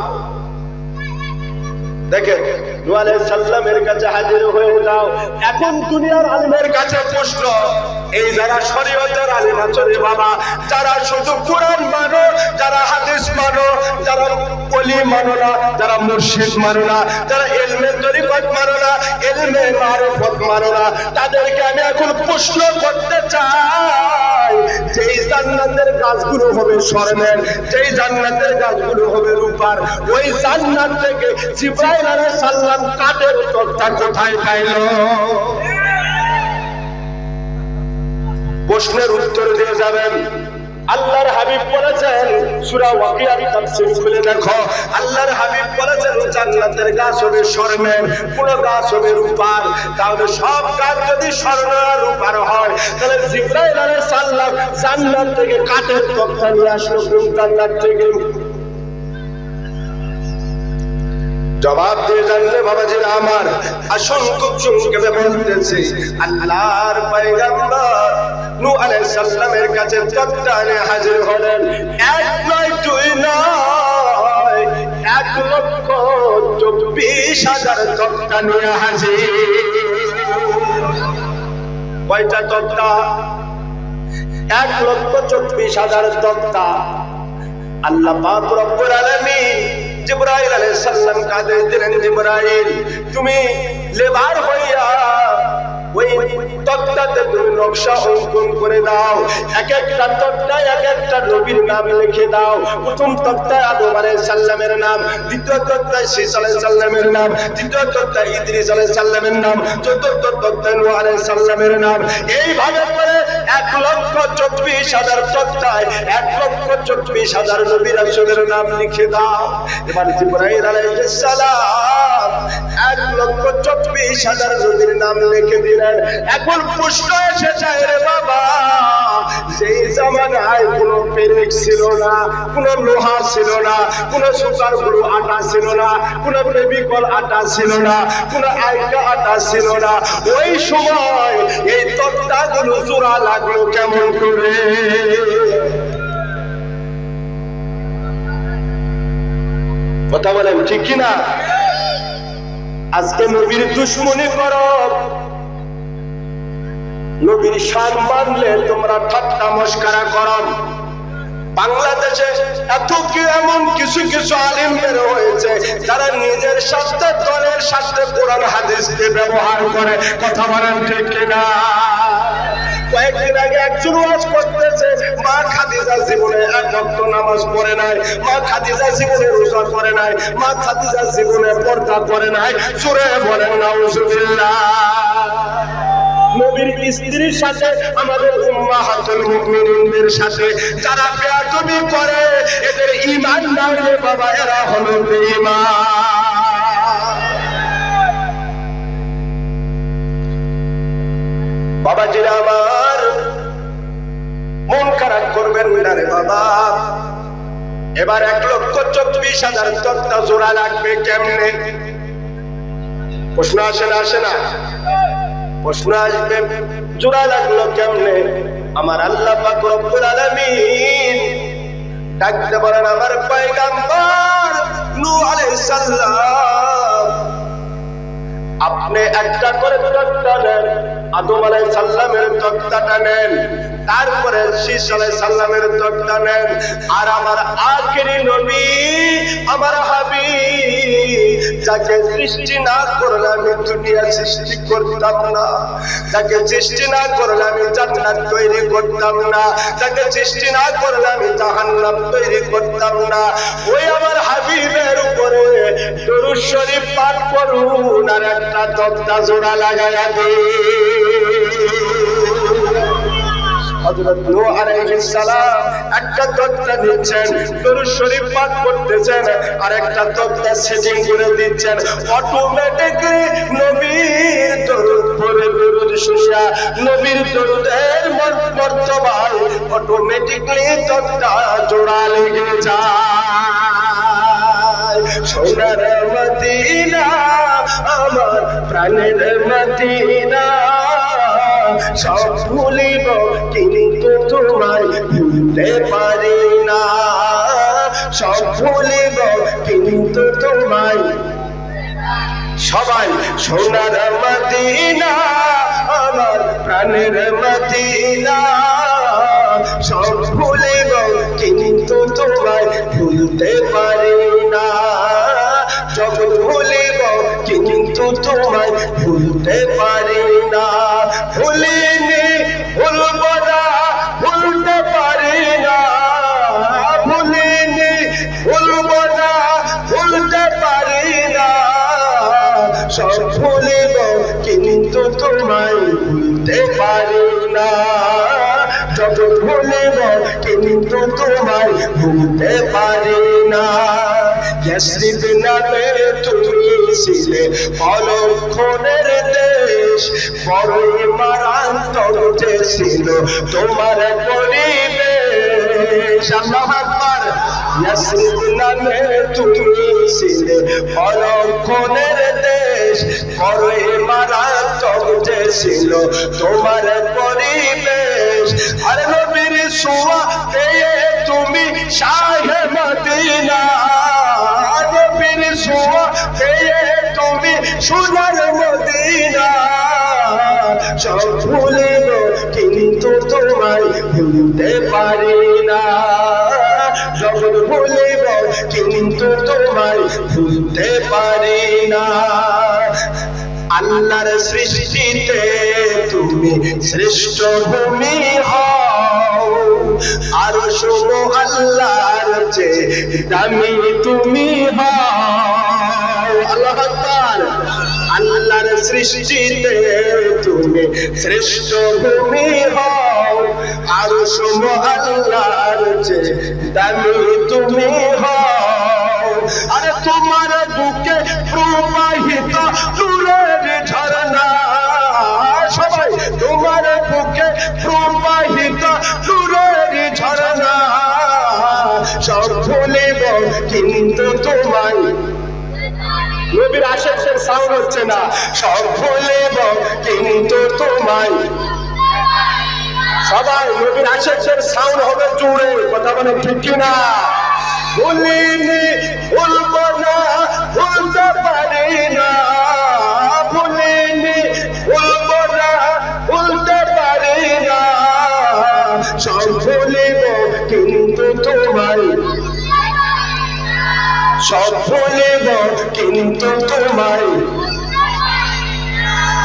দেখেন, নূহ আলাইহিস সালামের কাছে হাজির হয়ে যাও। এখন দুনিয়ার আলেমের কাছে প্রশ্ন, এই যারা শরীয়তের আলেম আছে রে বাবা, যারা শুধু কোরআন মানো, যারা হাদিস মানো, যারা ওলি মানো না, যারা মুর্শিদ মানো না, যারা ইলমে তরিকত মানো না, ইলমে মারিফত মানো না, তাদেরকে আমি এখন প্রশ্ন করতে চাই, যেই জান্নাতের গাছগুলো হবে স্বর্ণের, যেই জান্নাতের গাছগুলো হবে রূপার, ওই জান্নাত থেকে জিবরাইল আলাইহিস সালাম কাঠের তক্তা কোথায় পাইল? প্রশ্নের উত্তর দিয়ে যাবেন। আল্লাহর হাবিব বলেছেন, সূরা ওয়াকিয়ার তাফসীর খুলে দেখো, আল্লাহর হাবিব বলেছেন জান্নাতের গাছ হবে স্বর্ণের, কোন গাছ হবে রূপার। তাহলে সব গাছ যদি স্বর্ণ আর রূপার হয়, তাহলে জিবরাইল আলাইহিস সালাম জান্নাত থেকে কাঠের তক্তা নিয়ে আসলো কোন জান্নাত থেকে? জবাব দিয়ে জানলে বাবাজিরা আমার, আসুন খুব সংক্ষেপে বলতেছি, আল্লাহর পয়গম্বর নূহ আলাইহিস সালামের কাছে তক্তা নিয়ে হাজির হলেন। এক নয়, দুই নয়, 1,24,000 তক্তা নিয়ে হাজির। কয়টা তক্তা? 1,24,000 তক্তা। আল্লাহ পাক রব্বুল আলামিন জিবরাইল আলাইহিস সালাম কাঁদে দিলেন, জিবরাইল, তুমি লেবার হইয়া ওই তক্তাতে তুমি নকশা অঙ্কন করে দাও, এক একটা তক্তায় এক একটা নবীর নাম লিখে দাও। প্রথম তক্তায় আদম আলাইহিস সালামের নাম, দ্বিতীয় তক্তায় শীস আলাইহিস সালামের নাম, তৃতীয় তক্তায় ইদ্রিস আলাইহিস সালামের নাম, চতুর্থ তক্তায় নূহ আলাইহিস সালামের নাম। এইভাবে করে 1,24,000 তক্তায় 1,24,000 নবী রাসূলের নাম লিখে দাও। এবার জিবরাইল আলাইহিস সালাম 1,24,000 নবীর নাম লিখে দিলেন। এখন প্রশ্ন এসে যায়, রে বাবা, সেই জামানায় কোনো পেরেক ছিল না, কোনো লোহা ছিল না, কোনো সুপার গুলো আটা ছিল না, কোনো ফেভিকল আটা ছিল না, কোনো আইকা আটা ছিল না। ওই সময় এই তক্তাগুলো জোড়া লাগলো কেমন করে? কথা বলেন ঠিক কিনা? আজকে নবীর দুশ্মনী করো, নবীর শান মানলে তোমরা ঠাট্টা মস্করা করো। বাংলাদেশে এত কি এমন কিছু কিছু আলেম বের হয়েছে যারা নিজের স্বার্থে, দলের স্বার্থে কোরআন হাদিসকে ব্যবহার করে। কথা বলেন ঠিক কিনা? কয়েকদিন আগে একজন ওয়াজ করতেছে, মা খাদিজা জীবনে এক ওয়াক্ত নামাজ পড়ে নাই, মা খাদিজা জীবনে রোজা করে নাই, মা খাদিজা জীবনে পর্দা করে নাই। জোরে বলেন নাউজুবিল্লাহ। নবীর স্ত্রীর সাথে, আমাদের উম্মাহাতুল মুমিনিনদের সাথে যারা বেয়াদবি করে, এদের ঈমান ঈমান নাই রে বাবা, এরা হলো বেঈমান। বাবাজিরা আমার, মন খারাপ করবেন না রে বাবা। এবার 1,24,000 তক্তা জোড়া লাগবে কেমনে? প্রশ্ন আসে না? আসে না? প্রশ্ন আসবে, জোড়া লাগলো কেমনে? আমার আল্লাহ পাক রব্বুল আলামিন ডাকতে বলেন আমার পয়গম্বর নূহ আলাইহিস সালাম, আপনি একটা করে তক্তা নেন, আদম আলাইহিস সালামের তক্তাটা নেন, তারপরে শীষ আলাইহিস সালামের তক্তা নেন, আর আমার আখেরি নবী আমার হাবিব যাকে সৃষ্টি না করলে আমি দুনিয়া সৃষ্টি করতাম না, যাকে সৃষ্টি না করলে আমি জান্নাত তৈরি করতাম না, যাকে সৃষ্টি না করলে আমি জাহান্নাম তৈরি করতাম না, ওই আমার হাবিবের উপরে দরুদ শরীফ পাঠ করুন আর একটা তক্তা জোড়া লাগায়া দিন। হযরত নূহ আলাইহিস সালাম একটা তক্তা দিচ্ছেন, দরুদ শরীফ পাঠ করতেছেন, আর একটা তক্তা সেটিং করে দিচ্ছেন। অটোমেটিক্যালি নবীর দরুদ পড়ে দরুদ শুনিয়া নবীর দরুদের মর্তবায় অটোমেটিক্যালি তক্তা জোড়া লেগে যায়। সোনার মদিনা আমার প্রাণের মদিনা, সব ভুলিব কিন্তু তোমায় ভুলতে পারি না, সব ভুলিব কিন্তু তোমায়। সবাই সোনার মদিনা আমার প্রাণের মদিনা, সব ভুলিব কিন্তু তোমায় ভুলতে পারি না, জগৎ ভুলিব কিন্তু তোমায় ভুলতে পারি না, ভুলিনি ভুলব না ভুলতে পারি না, ভুলিনি ভুলব না ভুলতে পারি না, সব ভুলিব কিন্তু তোমায় ভুলতে পারি না, জগৎ ভুলিব কিন্তু তোমায় ভুলতে পারি না। ইয়াসরিব নামে তুমি ছিলে অলক্ষণের দেশ, বড়ই মারাত্মক ছিল তোমার পরিবেশ। আল্লাহু আকবার। ইয়াসরিব নামে তুমি ছিলে অলক্ষণের দেশ, বড়ই মারাত্মক ছিল তোমার পরিবেশ। আর নবীর ছোঁয়া পেয়ে তুমি শাহে মদিনা, নবীর ছোঁয়া পেয়ে তুমি সোনার মদিনা, সব ভুলিব কিন্তু তোমায় ভুলতে পারি না, জগৎ ভুলিব কিন্তু তোমায় ভুলতে পারি না। আল্লাহর সৃষ্টিতে তুমি শ্রেষ্ঠ ভূমি হও, আর শোনো আল্লাহর চেয়ে দামি তুমি হও। আল্লাহু আকবার। আল্লাহর সৃষ্টিতে তুমি শ্রেষ্ঠ ভূমি হও, আর শোনো আল্লাহর চেয়ে দামি তুমি হও। আরে তোমার বুকে প্রবাহিত নূরের ঝরনা, সবাই তোমার বুকে প্রবাহিত নূরের ঝরনা, সব ভুলিব কিন্তু তোমায়। নবীর আশেকের সাউন্ড হচ্ছে না, সব ভুলিব কিন্তু তোমায়। সবাই নবীর আশেকের সাউন্ড হবে জোরে, কথা বলে ঠিক কিনা? ভুলিনি ভুলব না ভুলতে পারি না, ভুলিনি ভুলব না ভুলতে পারি না, সব ভুলিব কিন্তু তোমায়, সব ভুলিব কিন্তু তোমায়।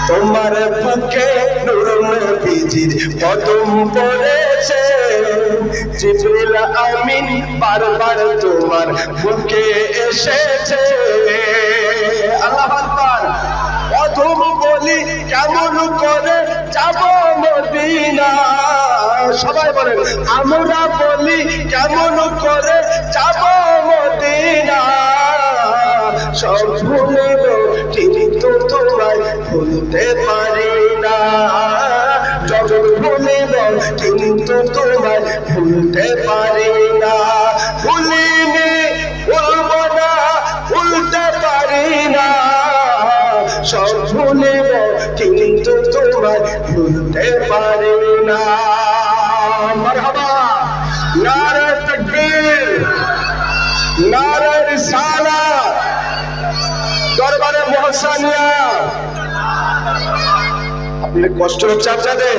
তোমার বুকে নূর নবীজির কদম পড়েছে, জিবরিল আমিন বারবার তোমার বুকে এসেছে। আল্লাহু আকবার। প্রথম বলি কেমন করে যাব মদিনা, সবাই বলেন আমরা বলি কেমন করে যাব সব ভুলিব কিন্তু তোমায় ভুলতে পারি না। জগৎ ভুলিব কিন্তু তোমায় ভুলতে পারি না। ভুলিনি ভুলব না ভুলতে পারি না। সব ভুলিব কিন্তু তোমায় ভুলতে পারি না। মারহাবা, নারে তাকবীর, নারে রিসালাত, দরবারে মুহসিনিয়া। আপনি কষ্ট হচ্ছে আপনাদের?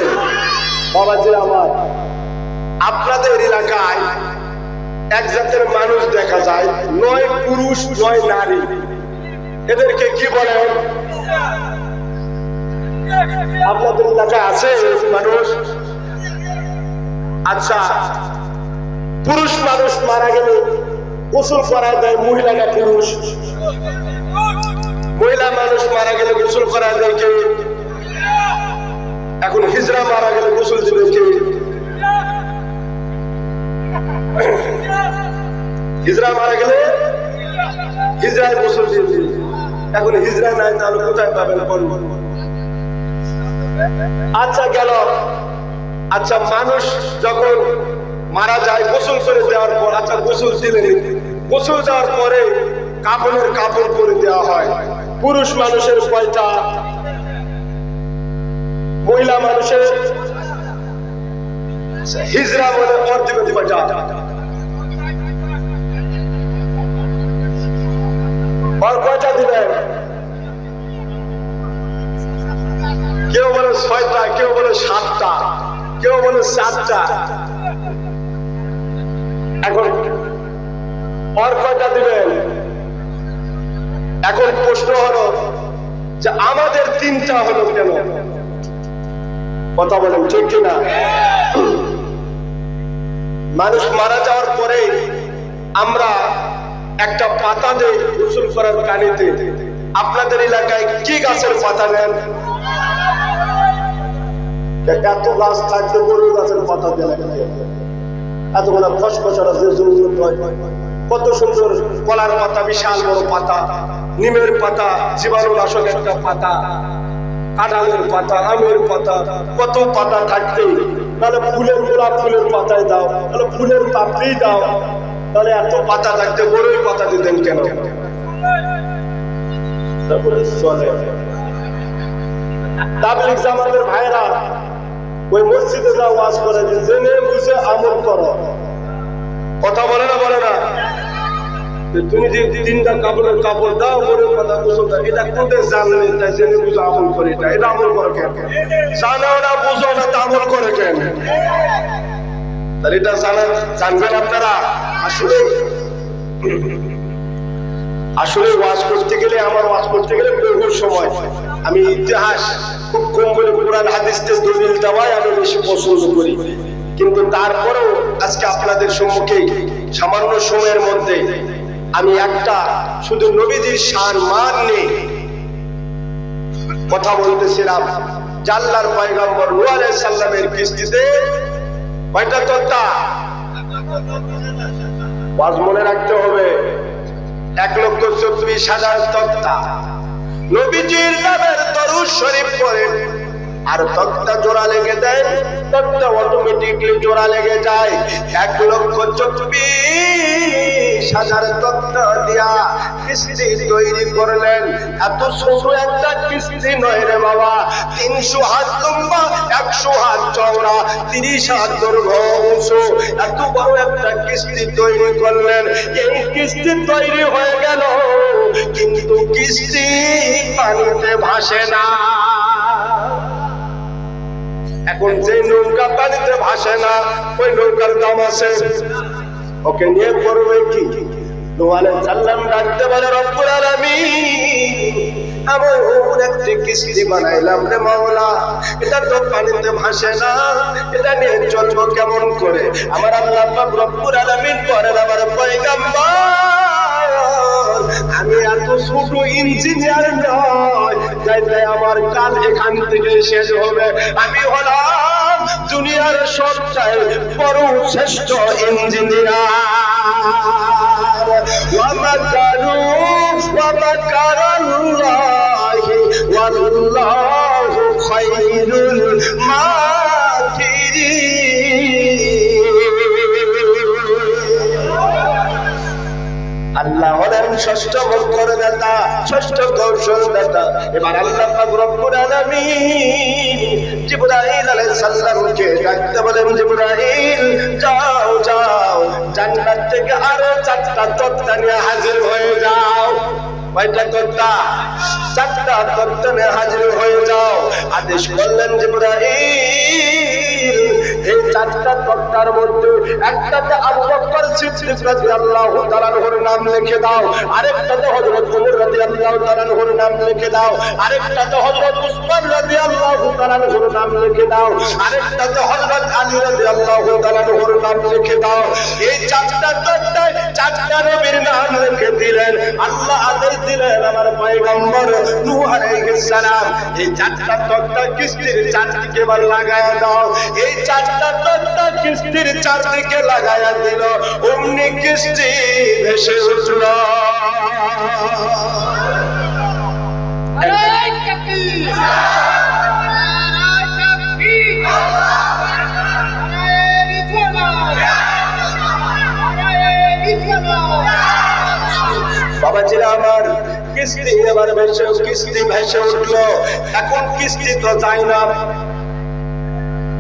বাবাজি আমার, আপনাদের এলাকায় এক জাতের মানুষ দেখা যায়, নয় পুরুষ নয় নারী। এদেরকে কি বলেন? আপনাদের এলাকায় আছে মানুষ? আচ্ছা, পুরুষ মানুষ মারা গেলে গোসল করায় দেয় মহিলা না পুরুষ? মহিলা মানুষ মারা গেলে গোসল করায় দেয় কে? এখন হিজড়া মারা গেলে গোসল দিবে কে? হিজড়া মারা গেলে হিজড়ায় গোসল দিবে। এখন হিজড়া নাই, তাহলে কোথায় পাবেন? আচ্ছা গেল। আচ্ছা, মানুষ যখন মারা যায় গোসল করে দেওয়ার পর, আচ্ছা গোসল দিলেন, গোসল দেওয়ার পরে কাপড়ের কাপড় করে দেওয়া হয়। পুরুষ মানুষের কয়টা? মহিলা মানুষের হিজড়া বলে ওর দিবেন কয়টা? আর কয়টা দিবেন? কেউ বলে 6টা, কেউ বলে 7টা, কেউ বলে 4টা। এখন আর কয়টা দিবেন? এখন প্রশ্ন হলো যে আমাদের 3টা হলো কেন? কথা বলেন ঠিক কিনা? মানুষ মারা যাওয়ার পরে আমরা একটা পাতা দেই গোসল করার কানিতে। আপনাদের এলাকায় কি গাছের পাতা নেন? এত গাছ থাকলে বড় গাছের পাতা দেয়, এতগুলো খসখসার আছে, কত সুন্দর কলার পাতা, বিশাল বড় পাতা, নিমের পাতা, জীবাণুনাশক একটা পাতা, কাঁঠালের পাতা, আমের পাতা, কত পাতা থাকতে তাহলে ফুলের গোলাপ ফুলের পাতায় দাও, তাহলে ফুলের পাপড়ি দাও, তাহলে এত পাতা থাকতে বড়ই পাতা দিতেন কেন? চলে তাবলীগ জামাতের ভাইরা ওই মসজিদে যা ওয়াজ করে, জেনে বুঝে আমল করো। কথা বলে না, বলে না? তুমি যে 3টা কাপড়ের কাপড় দাও, বড় কথা গোসল দাও, এটা কোনটা জানলে তাই জেনে বুঝে আমল করে। এটা আমল করে কেন? জানাও না, বুঝো না, তা আমল করে কেন? তাহলে এটা জানবেন আপনারা। আসলে ওয়াজ করতে গেলে, আমার ওয়াজ করতে গেলে বহু সময়, আমি ইতিহাস খুব কম বলে কোরআন হাদিসের দলিল দেওয়াই আমি বেশি পছন্দ করি। কিন্তু তারপরেও আজকে আপনাদের সম্মুখে সামান্য সময়ের মধ্যে আমি একটা শুধু নবীজির শান মান নিয়ে কথা বলতেছিলাম। আল্লাহর পয়গম্বর নূহ আলাইহিস সালামের কিস্তিতে কয়টা তক্তা? ওয়াজ মনে রাখতে হবে, 1,34,000 তক্তা। নবীজির নামের দরুদ শরীফ পড়েন আর তক্তা জোড়া লেগে দেয়, তক্তা অটোমেটিকলি জোড়া লেগে যায়। 1,24,000 তক্তা দিয়া কিস্তি তৈরি করলেন। এত ছোট একটা কিস্তি নয় রে বাবা, 300 হাত লম্বা, 100 হাত চওড়া, 30 হাত দৈর্ঘ্য উঁচু, এত বড় একটা কিস্তি তৈরি করলেন। এই কিস্তি তৈরি হয়ে গেল, কিন্তু কিস্তি পানিতে ভাসে না। এখন যে নৌকা পানিতে ভাসে না, ওই নৌকার দাম আছে, ওকে নিয়ে করবে কি? নূহ আলাইহিস সালাম ডাকতে বলে, রব্বুল আলামিন, আমার একটি কিস্তি বানাইলাম রে মাওলা, এটা তো পানিতে ভাসে না, এটা নিয়ে চলবো কেমন করে? আমার আল্লাহ পাক রব্বুল আলামিন বলেন, আমার পয়গম্বর, আমি এত ছোট ইঞ্জিনিয়ার নয় যাইতে আমার কাজ এখান থেকে শেষ হবে। আমি হলাম দুনিয়ার সবচেয়ে বড় শ্রেষ্ঠ ইঞ্জিনিয়ার। ওয়ামাকারু ওয়া মাকারাল্লাহি ওয়াল্লাহু খায়রুল মাকিরিন। আল্লাহ হলেন ষষ্ঠ মন্ত্রদাতা, ষষ্ঠ কৌশলদাতা। এবার আল্লাহ পাক রব্বুল আলামিন জিবরাইল আলাইহিস সালামকে ডাকতে বলেন, জিবরাইল যাও যাও, জান্নাত থেকে আরো 4টা তক্তা নিয়ে হাজির হয়ে যাও। কয়টা তক্তা? 4টা তক্তা নিয়ে হাজির হয়ে যাও। আদেশ করলেন জিবরাইল, এই 4টা তক্তার মধ্যে একটাতে আবু বকর সিদ্দিক রাদিয়াল্লাহু তাআলা আনহুর নাম লিখে দাও, আরেকটাতে হযরত ওমর রাদিয়াল্লাহু তাআলা আনহুর নাম লিখে দাও, আরেকটাতে হযরত উসমান রাদিয়াল্লাহু তাআলা আনহুর নাম লিখে দাও, আরেকটাতে হযরত আলী রাদিয়াল্লাহু তাআলা আনহুর নাম লিখে দাও। এই 4টা তক্তায় 4টা নবীর নাম লিখে দিলেন। আল্লাহ আদেশ দিলেন আমার পয়গম্বর নূহ আলাইহিস সালাম, এই 4টা তক্তা কিস্তির চারদিকে এবার লাগায়া দাও। এই 4টা তক্তা কিস্তির চারদিকে লাগায়া দিল, অমনি কিস্তি ভেসে উঠল। বাবাজিরা আমার, কিস্তি এবার কিস্তি ভেসে উঠলো। এখন কিস্তি তো যায় না,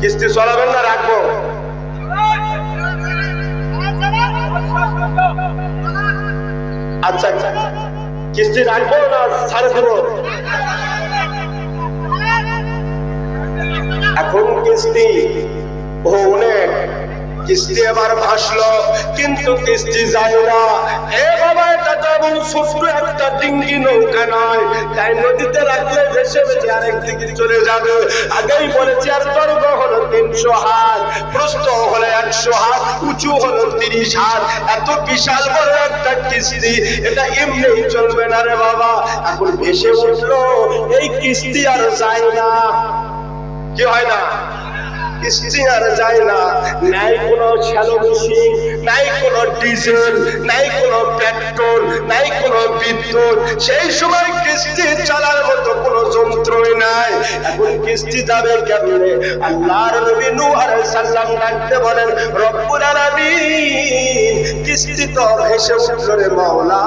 কিস্তি চলাবেন না রাখবো? আচ্ছা আচ্ছা, কিস্তি রাখবো না ছাড়ে দেবো? এখন কিস্তি অনেক, কিস্তি এবার ভাসলো কিন্তু কিস্তি যায় না। এ বাবা, এটা তো এমন ছোট্ট একটা ডিঙ্গি নৌকা নয়, তাই নদীতে রাখলে ভেসে ভেসে আরেক দিকে চলে যাবে। আগেই বলেছি, আর দৈর্ঘ্য হলো 300 হাত, প্রস্থ হলো 100 হাত, উঁচু হলো 30 হাত। এত বিশাল বড় একটা কিস্তি, এটা এমনি চলবে না রে বাবা। এখন ভেসে উঠলো, এই কিস্তি আর যায় না। কি হয় না? কিস্তি আর যায় না। নাই কোনো শ্যালো মেশিন, নাই কোনো ডিজেল, নাই কোনো পেট্রোল, নাই কোনো বিদ্যুৎ। সেই সময় কিস্তি চালার মতো কোনো যন্ত্রই নাই। এখন কিস্তি যাবে কেমনে? আল্লাহর নবী নূহ আলাইহিস সালাম ডাকতে বলেন, রব্বুল আলামিন, কিস্তি তো ভেসে উঠল রে মাওলা,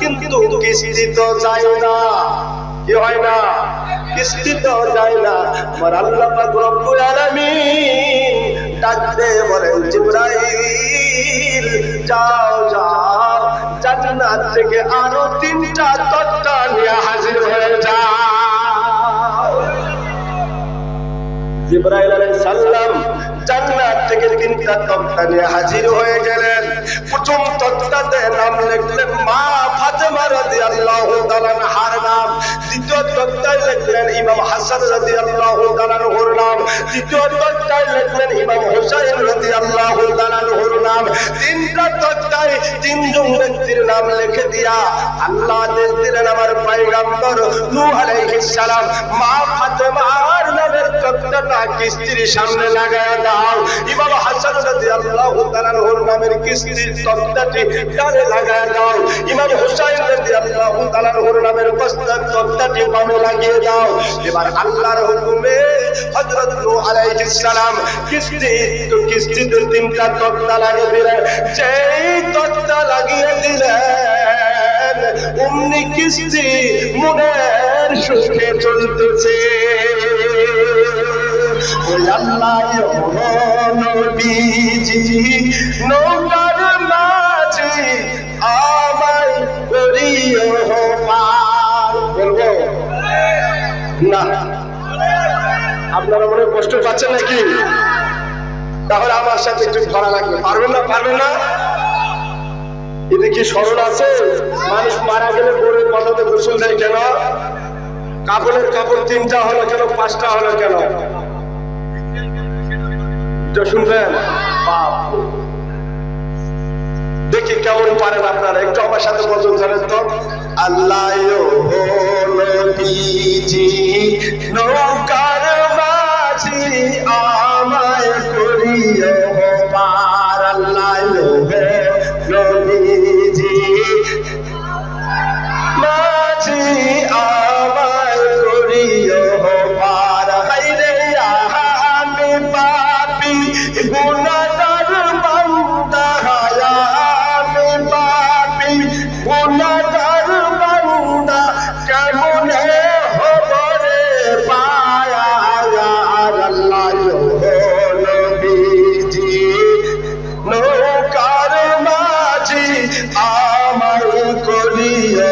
কিন্তু কিস্তি তো যায় না। কি হয় না? কিস্তি তো যায় না। আমার আল্লাহ পাক রব্বুল আলামিন ডাকতে বলেন, জিবরাইল যাও যাও, জান্নাত থেকে আরো 3টা তক্তা নিয়ে হাজির হয়ে যাও। জিবরাইল আলাইহিস সালাম জান্নাত থেকে 3টা তক্তা নিয়ে হাজির হয়ে গেলেন। প্রথম তক্তাতে নাম লিখলেন মা ফাতেমা রাদিয়াল্লাহু তাআলা আনহার নাম। দ্বিতীয় তক্তায় লিখলেন ইমাম হাসান রাদিয়াল্লাহু তাআলা আনহুর নাম। তৃতীয় তক্তায় লিখলেন ইমাম হুসাইন রাদিয়াল্লাহু তাআলা আনহুর নাম। 3টা তক্তায় 3জন ব্যক্তির নাম লিখে দিয়া আল্লাহ আদেশ দিলেন আমার পয়গম্বর নূহ আলাইহিস সালাম, মা ফাতেমার নামের তক্তাটা কিস্তির সামনে লাগায়া দাও। ইমাম হাসান রাদিয়াল্লাহু তাআলা আনহুর নামের কিস্তির তক্তাটি ডানে লাগায়া দাও। ইমাম হুসাইন রাদিয়াল্লাহু তাআলা আনহুর নামের তক্তাটি বামে লাগিয়ে দাও। এবার আল্লাহর হুকুমে হযরত নূহ আলাইহিস সালাম কিস্তিতে 3টা তক্তা লাগিয়ে দিলেন। যেই তক্তা লাগিয়ে দিলেন, অমনি কিস্তি মনের সুখে চলতেছে। আল্লাহ নবীজি নৌকার মাঝে আমায় করিও পার। বলবো না? আপনারা মনে কষ্ট পাচ্ছেন নাকি? তাহলে আমার সাথে একটু ধরা লাগবে। পারবেন না? পারবেন না? এটা কি স্মরণ আছে? মানুষ মারা গেলে বোরের মাথাতে গোসল দেয় কেন? কাপড়ের কাপড় 3টা হলো কেন? 5টা হলো কেন? শুনবেন? দেখি কেমন পারেন আপনারা, একটু আমার সাথে বলতে জানেন তো? আল্লাহ নবীজি নৌকার মাঝি আমায় করিও পার। আল্লাহ নবীজি আমায় করিও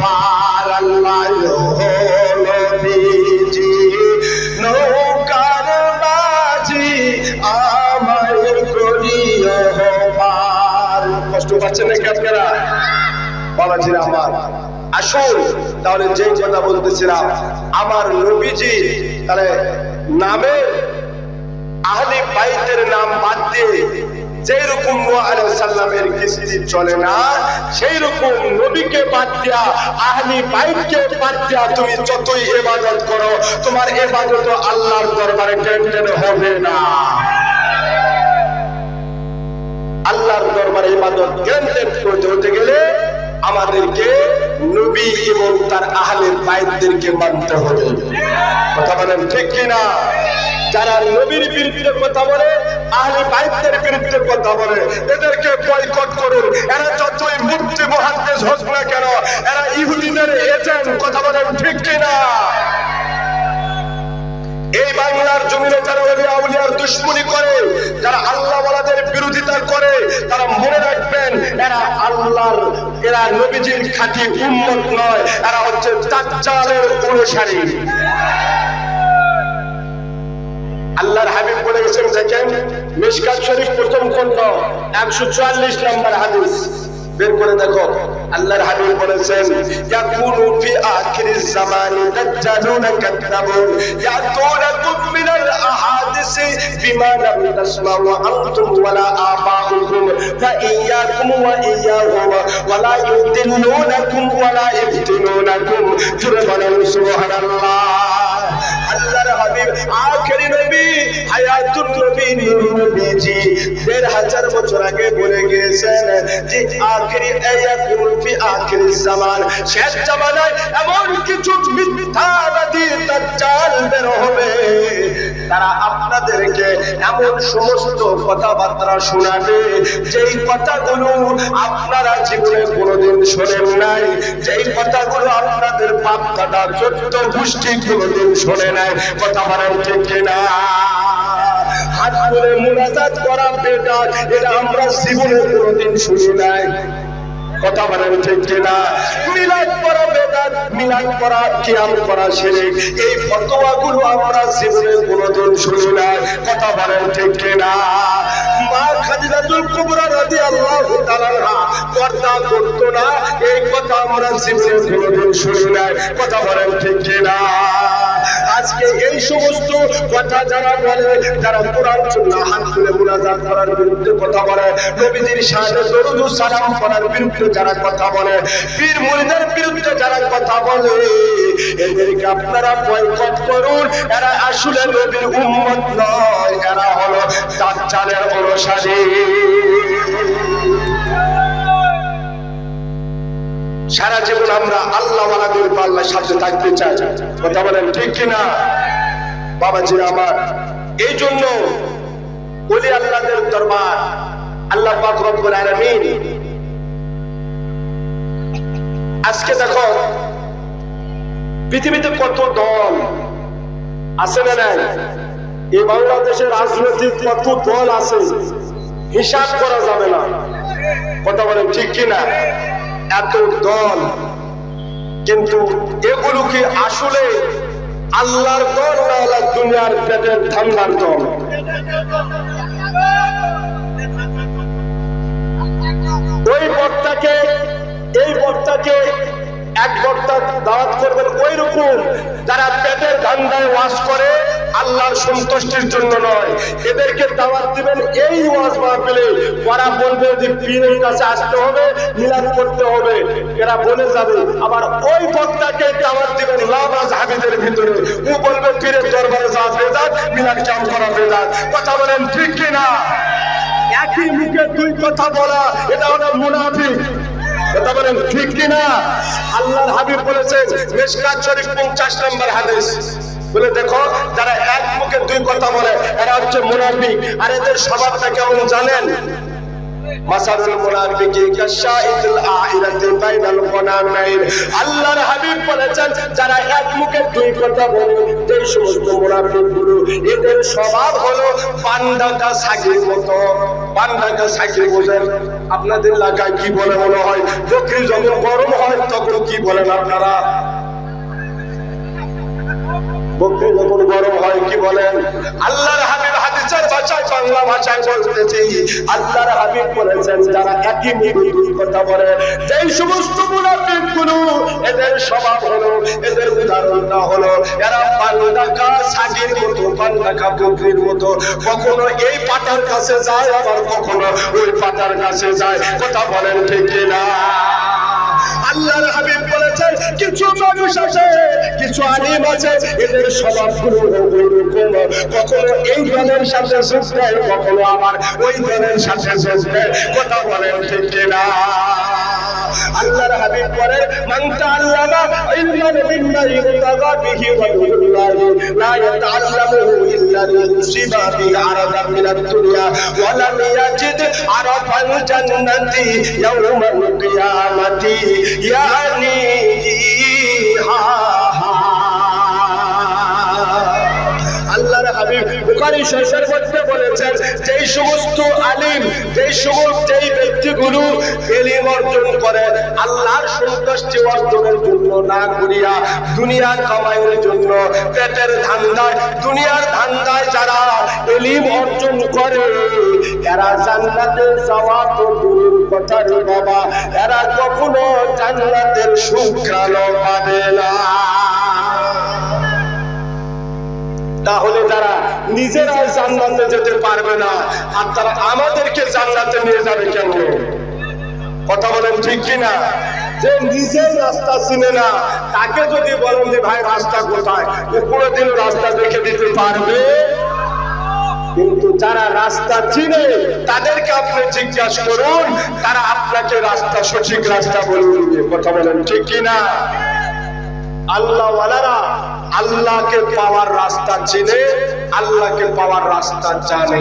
পার আল্লাহ নবীজি নৌকার মাঝি আমায় করিও পার। কষ্ট পাচ্ছেন নাকি আপনারা বাবাজিরা আমার? আসুন তাহলে যে কথা বলতেছিলাম, আমার নবীজি তাহলে নামের আহলে বাইতের নাম বাদ দিয়ে যেই রকম নূহ আলাইহিস সালামের কিস্তি চলে না, সেই রকম নবীকে বাদ দিয়া আহলে বাইতকে বাদ দিয়া তুমি যতই ইবাদত করো, তোমার ইবাদত আল্লাহর দরবারে টেনটেন হবে না। আল্লাহর দরবারে ইবাদত টেনটেন করতে হতে গেলে আমাদেরকে নবী এবং তার আহলে বাইতদেরকে মানতে হবে। কথা বলেন ঠিক কিনা? যারা নবীর বিরুদ্ধে কথা বলে, আহলে বাইতের বিরুদ্ধে কথা বলে, এদেরকে বয়কট করুন। এরা যতই মুফতি মুহাদ্দিস হোক না কেন, এরা ইহুদিদের এজেন্ট। কথা বলেন ঠিক কিনা? এই বাংলার জমিনে যারা ওলিয়া আউলিয়ার দুশমনি করে, যারা আল্লাহ ওয়ালাদের বিরোধিতা করে, তারা মনে রাখবেন এরা নবীজির খাঁটি উম্মত নয়, এরা হচ্ছে দাজ্জালের অনুসারী। আল্লাহর হাবিব বলে গেছেন, দেখেন মিশকাত শরীফ প্রথম খণ্ড 144 নম্বর হাদিস বের করে দেখো। আল্লাহর হাবিব বলেছেন, ইয়াকুনু ফি আখিরিজ জামানি দাজ্জালুনা কাযাবুন ইয়াতুনাকুম মিনাল আহাদিসি বিমা লাম তাসমাউ আনতুম ওয়ালা আবাউকুম ফা ইয়্যাকুম ওয়া ইয়্যাহুম ওয়ালা ইউদিল্লুনাকুম ওয়ালা ইফতিনুনাকুম। জুরে বলেন সুবহানাল্লাহ। আল্লাহর হাবিব আখেরি নবী, হায়াতুন নবী, নবীজি ১৫০০ বছর আগে বলে গিয়েছেন যে আখেরি আয়াতুন ফি আখিরিজ জামান, শেষ জামানায় এমন কিছু মিথ্যাবাদী দাজ্জাল বের হবে, তারা আপনাদেরকে এমন সমস্ত কথাবার্তা শোনাবে যেই কথাগুলো আপনারা জীবনে কোনোদিন শোনেন নাই, যেই কথাগুলো আপনাদের বাপ দাদা ১৪ গোষ্ঠী কোনোদিন শোনে নাই। কথা বলেন ঠিক কিনা? হাত তুলে মুনাজাত করা বেদাত, এটা আমরা জীবনে কোনোদিন শুনি নাই। কথা বলেন ঠিক কিনা? মিলাদ করা বেদাত, মিলাদ করা কিয়াম করা শিরক, এই ফতোয়াগুলো আমরা জীবনে কোনোদিন শুনি নাই। কথা বলেন ঠিক কিনা? মা খাদিজাতুল কুবরা রাদিয়াল্লাহু তাআলা পর্দা করতো না, এই কথা আমরা জীবনে কোনোদিন শুনি নাই। কথা বলেন ঠিক কিনা? আজকে এই সমস্ত কথা যারা বলে, যারা কোরআন সুন্নাহ হাত তুলে মুনাজাত করার বিরুদ্ধে কথা বলে, নবীজির শানে দরুদ ও সালাম করার বিরুদ্ধে যারা কথা বলে, পীর মুরিদের বিরুদ্ধে যারা কথা বলে, এদেরকে আপনারা বয়কট করুন। এরা আসলে নবীর উম্মত নয়, এরা হলো দাজ্জালের অনুসারী। সারা জীবন আমরা আল্লাহ ওয়ালাদের পাল্লার সাথে থাকতে চাই। কথা বলেন ঠিক কিনা বাবাজিরা আমার? এই জন্য ওলি আল্লাহদের দরবার আল্লাহ পাক রব্বুল আলামিন আজকে দেখো পৃথিবীতে কত দল আছে না নাই? এই বাংলাদেশের রাজনৈতিক কত দল আছে হিসাব করা যাবে না। কথা বলেন ঠিক কিনা? এত দল, কিন্তু এগুলো কি আসলে আল্লাহর দল না আল্লাহ দুনিয়ার পেটের ধান্দার দল? ওই বক্তাকে এই বক্তাকে এক বক্তা দাওয়াত করবেন, ওই রকম যারা পেটের ধান্দায় ওয়াজ করে, আল্লাহর সন্তুষ্টির জন্য নয়, এদেরকে দাওয়াত দিবেন এই ওয়াজ মাহফিলে। ওরা বলবে যে পীরের কাছে আসতে হবে, মিলাদ করতে হবে, এরা বলে যাবে। আবার ওই বক্তাকে দাওয়াত দিবেন লামাজ হাবিদের ভিতরে, ও বলবে পীরের দরবারে যাওয়া বেদাত, মিলাদ কাম করা বেদাত। কথা বলেন ঠিক কিনা? একই মুখে দুই কথা বলা, এটা হলো মুনাফিক। কথা বলেন ঠিক কিনা? আল্লাহর হাবিব বলেছেন মিশকাত শরীফ 50 নম্বর হাদিস, বলে দেখো যারা এক মুখে দুই কথা বলে এরা হচ্ছে মুনাফিক। আর এদের স্বভাবটা কেমন জানেন? মাসালুল মুনাফিকি কাশাইতুল আইরাতি বাইনাল গনামাইন। আল্লাহর হাবিব বলেছেন যারা এক মুখে দুই কথা বলে, এই সমস্ত মুনাফিকগুলো এদের স্বভাব হলো পান্ডাকা ছাগির মতো। পান্ডাকা ছাগি বোঝেন? আপনাদের এলাকায় কি বলে মনে হয়? বকরি যখন গরম হয় তখন কি বলেন আপনারা? বকরি যখন গরম হয় কি বলেন? আল্লাহর হাবিব হাদিসের ভাষায় বাংলা ভাষায় বলতেছি, আল্লাহর হাবিব বলেছেন যারা একই মুখে দুই কথা বলে, যেই সমস্ত মুনাফিকগুলো এদের স্বভাব হলো, এদের উদাহরণটা হলো এরা পান্ডাকা ছাগির মতো, পান্ডাকা বকরির মতো। কখনো এই পাতার কাছে যায়, আবার কখনো ওই পাতার কাছে যায়। কথা বলেন ঠিক কিনা? আল্লাহর হাবিব বলেছেন কিছু মানুষ আছে, কিছু আলিম আছে, এদের স্বভাবগুলো এরকম, কখনো এই দলের সাথে যোগ দেয়, কখনো আবার ওই দলের সাথে যোগ দেয়। কথা বলেন ঠিক কিনা? আল্লাহর হাবিব বলেন মান তাআল্লামা ইলমান মিম্মা ইবতাগা বিহি ওয়াজহুল্লাহি লা ইয়াতাআল্লামুহু ইল্লা লিয়ুসিবা বিহি আরাদান মিনাদ দুনিয়া ওয়া লাম ইয়াজিদ আরাফাল জান্নাতি ইয়াওমাল কিয়ামাতি ইয়ানি আল্লাহর হাবিব বুখারী শরীফের মধ্যে বলেছেন যেই সমস্ত আলিম, যেই সমস্ত ব্যক্তিগুলো ইলম অর্জন করে আল্লাহর সন্তুষ্টি অর্জনের জন্য না করিয়া দুনিয়ার কামাইয়ের জন্য, পেটের ধান্দায়, দুনিয়ার ধান্দায় যারা ইলম অর্জন করে এরা জান্নাতে যাওয়া তো দূরের কথা রে বাবা, এরা কখনো জান্নাতের সুঘ্রাণ পাবে না। তাহলে যারা নিজেরা জান্নাতে যেতে পারবে না, আর তারা আমাদেরকে জান্নাতে নিয়ে যাবে কেন? কথা বলেন ঠিক কিনা? যে নিজের রাস্তা চিনে না তাকে যদি বলেন যে ভাই রাস্তা কোথায়, ও কোনোদিনও রাস্তা দেখে দিতে পারবে? কিন্তু যারা রাস্তা চিনে তাদেরকে আপনি জিজ্ঞাসা করুন, তারা আপনাকে রাস্তা, সঠিক রাস্তা বলে দিবে। কথা বলেন ঠিক কিনা? আল্লাহ ওয়ালারা আল্লাহকে পাওয়ার রাস্তা চিনে, আল্লাহকে পাওয়ার রাস্তা জানে।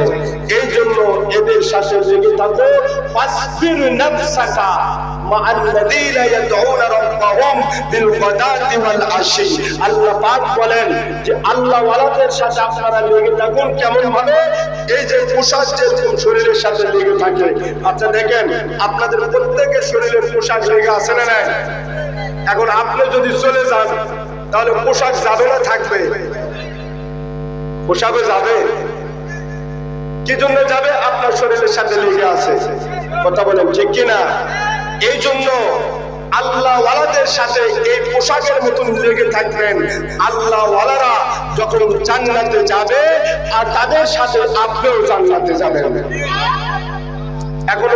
এই জন্য এদের সাথে লেগে থাকো। ফাসবির নাফসাকা মা'আল্লাযীনা ইয়াদউনা রাব্বাহুম বিল গাদাতি ওয়াল আশি। আল্লাহ পাক বলেন যে আল্লাহ ওয়ালাদের সাথে আপনারা লেগে থাকুন। কেমন ভাবে? এই যে পোশাক যেরকম শরীরের সাথে লেগে থাকে, আচ্ছা দেখেন আপনাদের প্রত্যেকের শরীরে পোশাক লেগে আছে না নাই? এখন আপনি যদি চলে যান তাহলে পোশাক যাবে না থাকবে? পোশাকে যাবে। কি জন্য যাবে? আপনার শরীরের সাথে লেগে আছে। কথা বলেন ঠিক কিনা? এই জন্য আল্লাহ ওয়ালাদের সাথে এই পোশাকের মতন লেগে থাকবেন। আল্লাহ ওয়ালারা যখন জান্নাতে যাবে আর তাদের সাথে আপনিও জান্নাতে যাবেন। এখন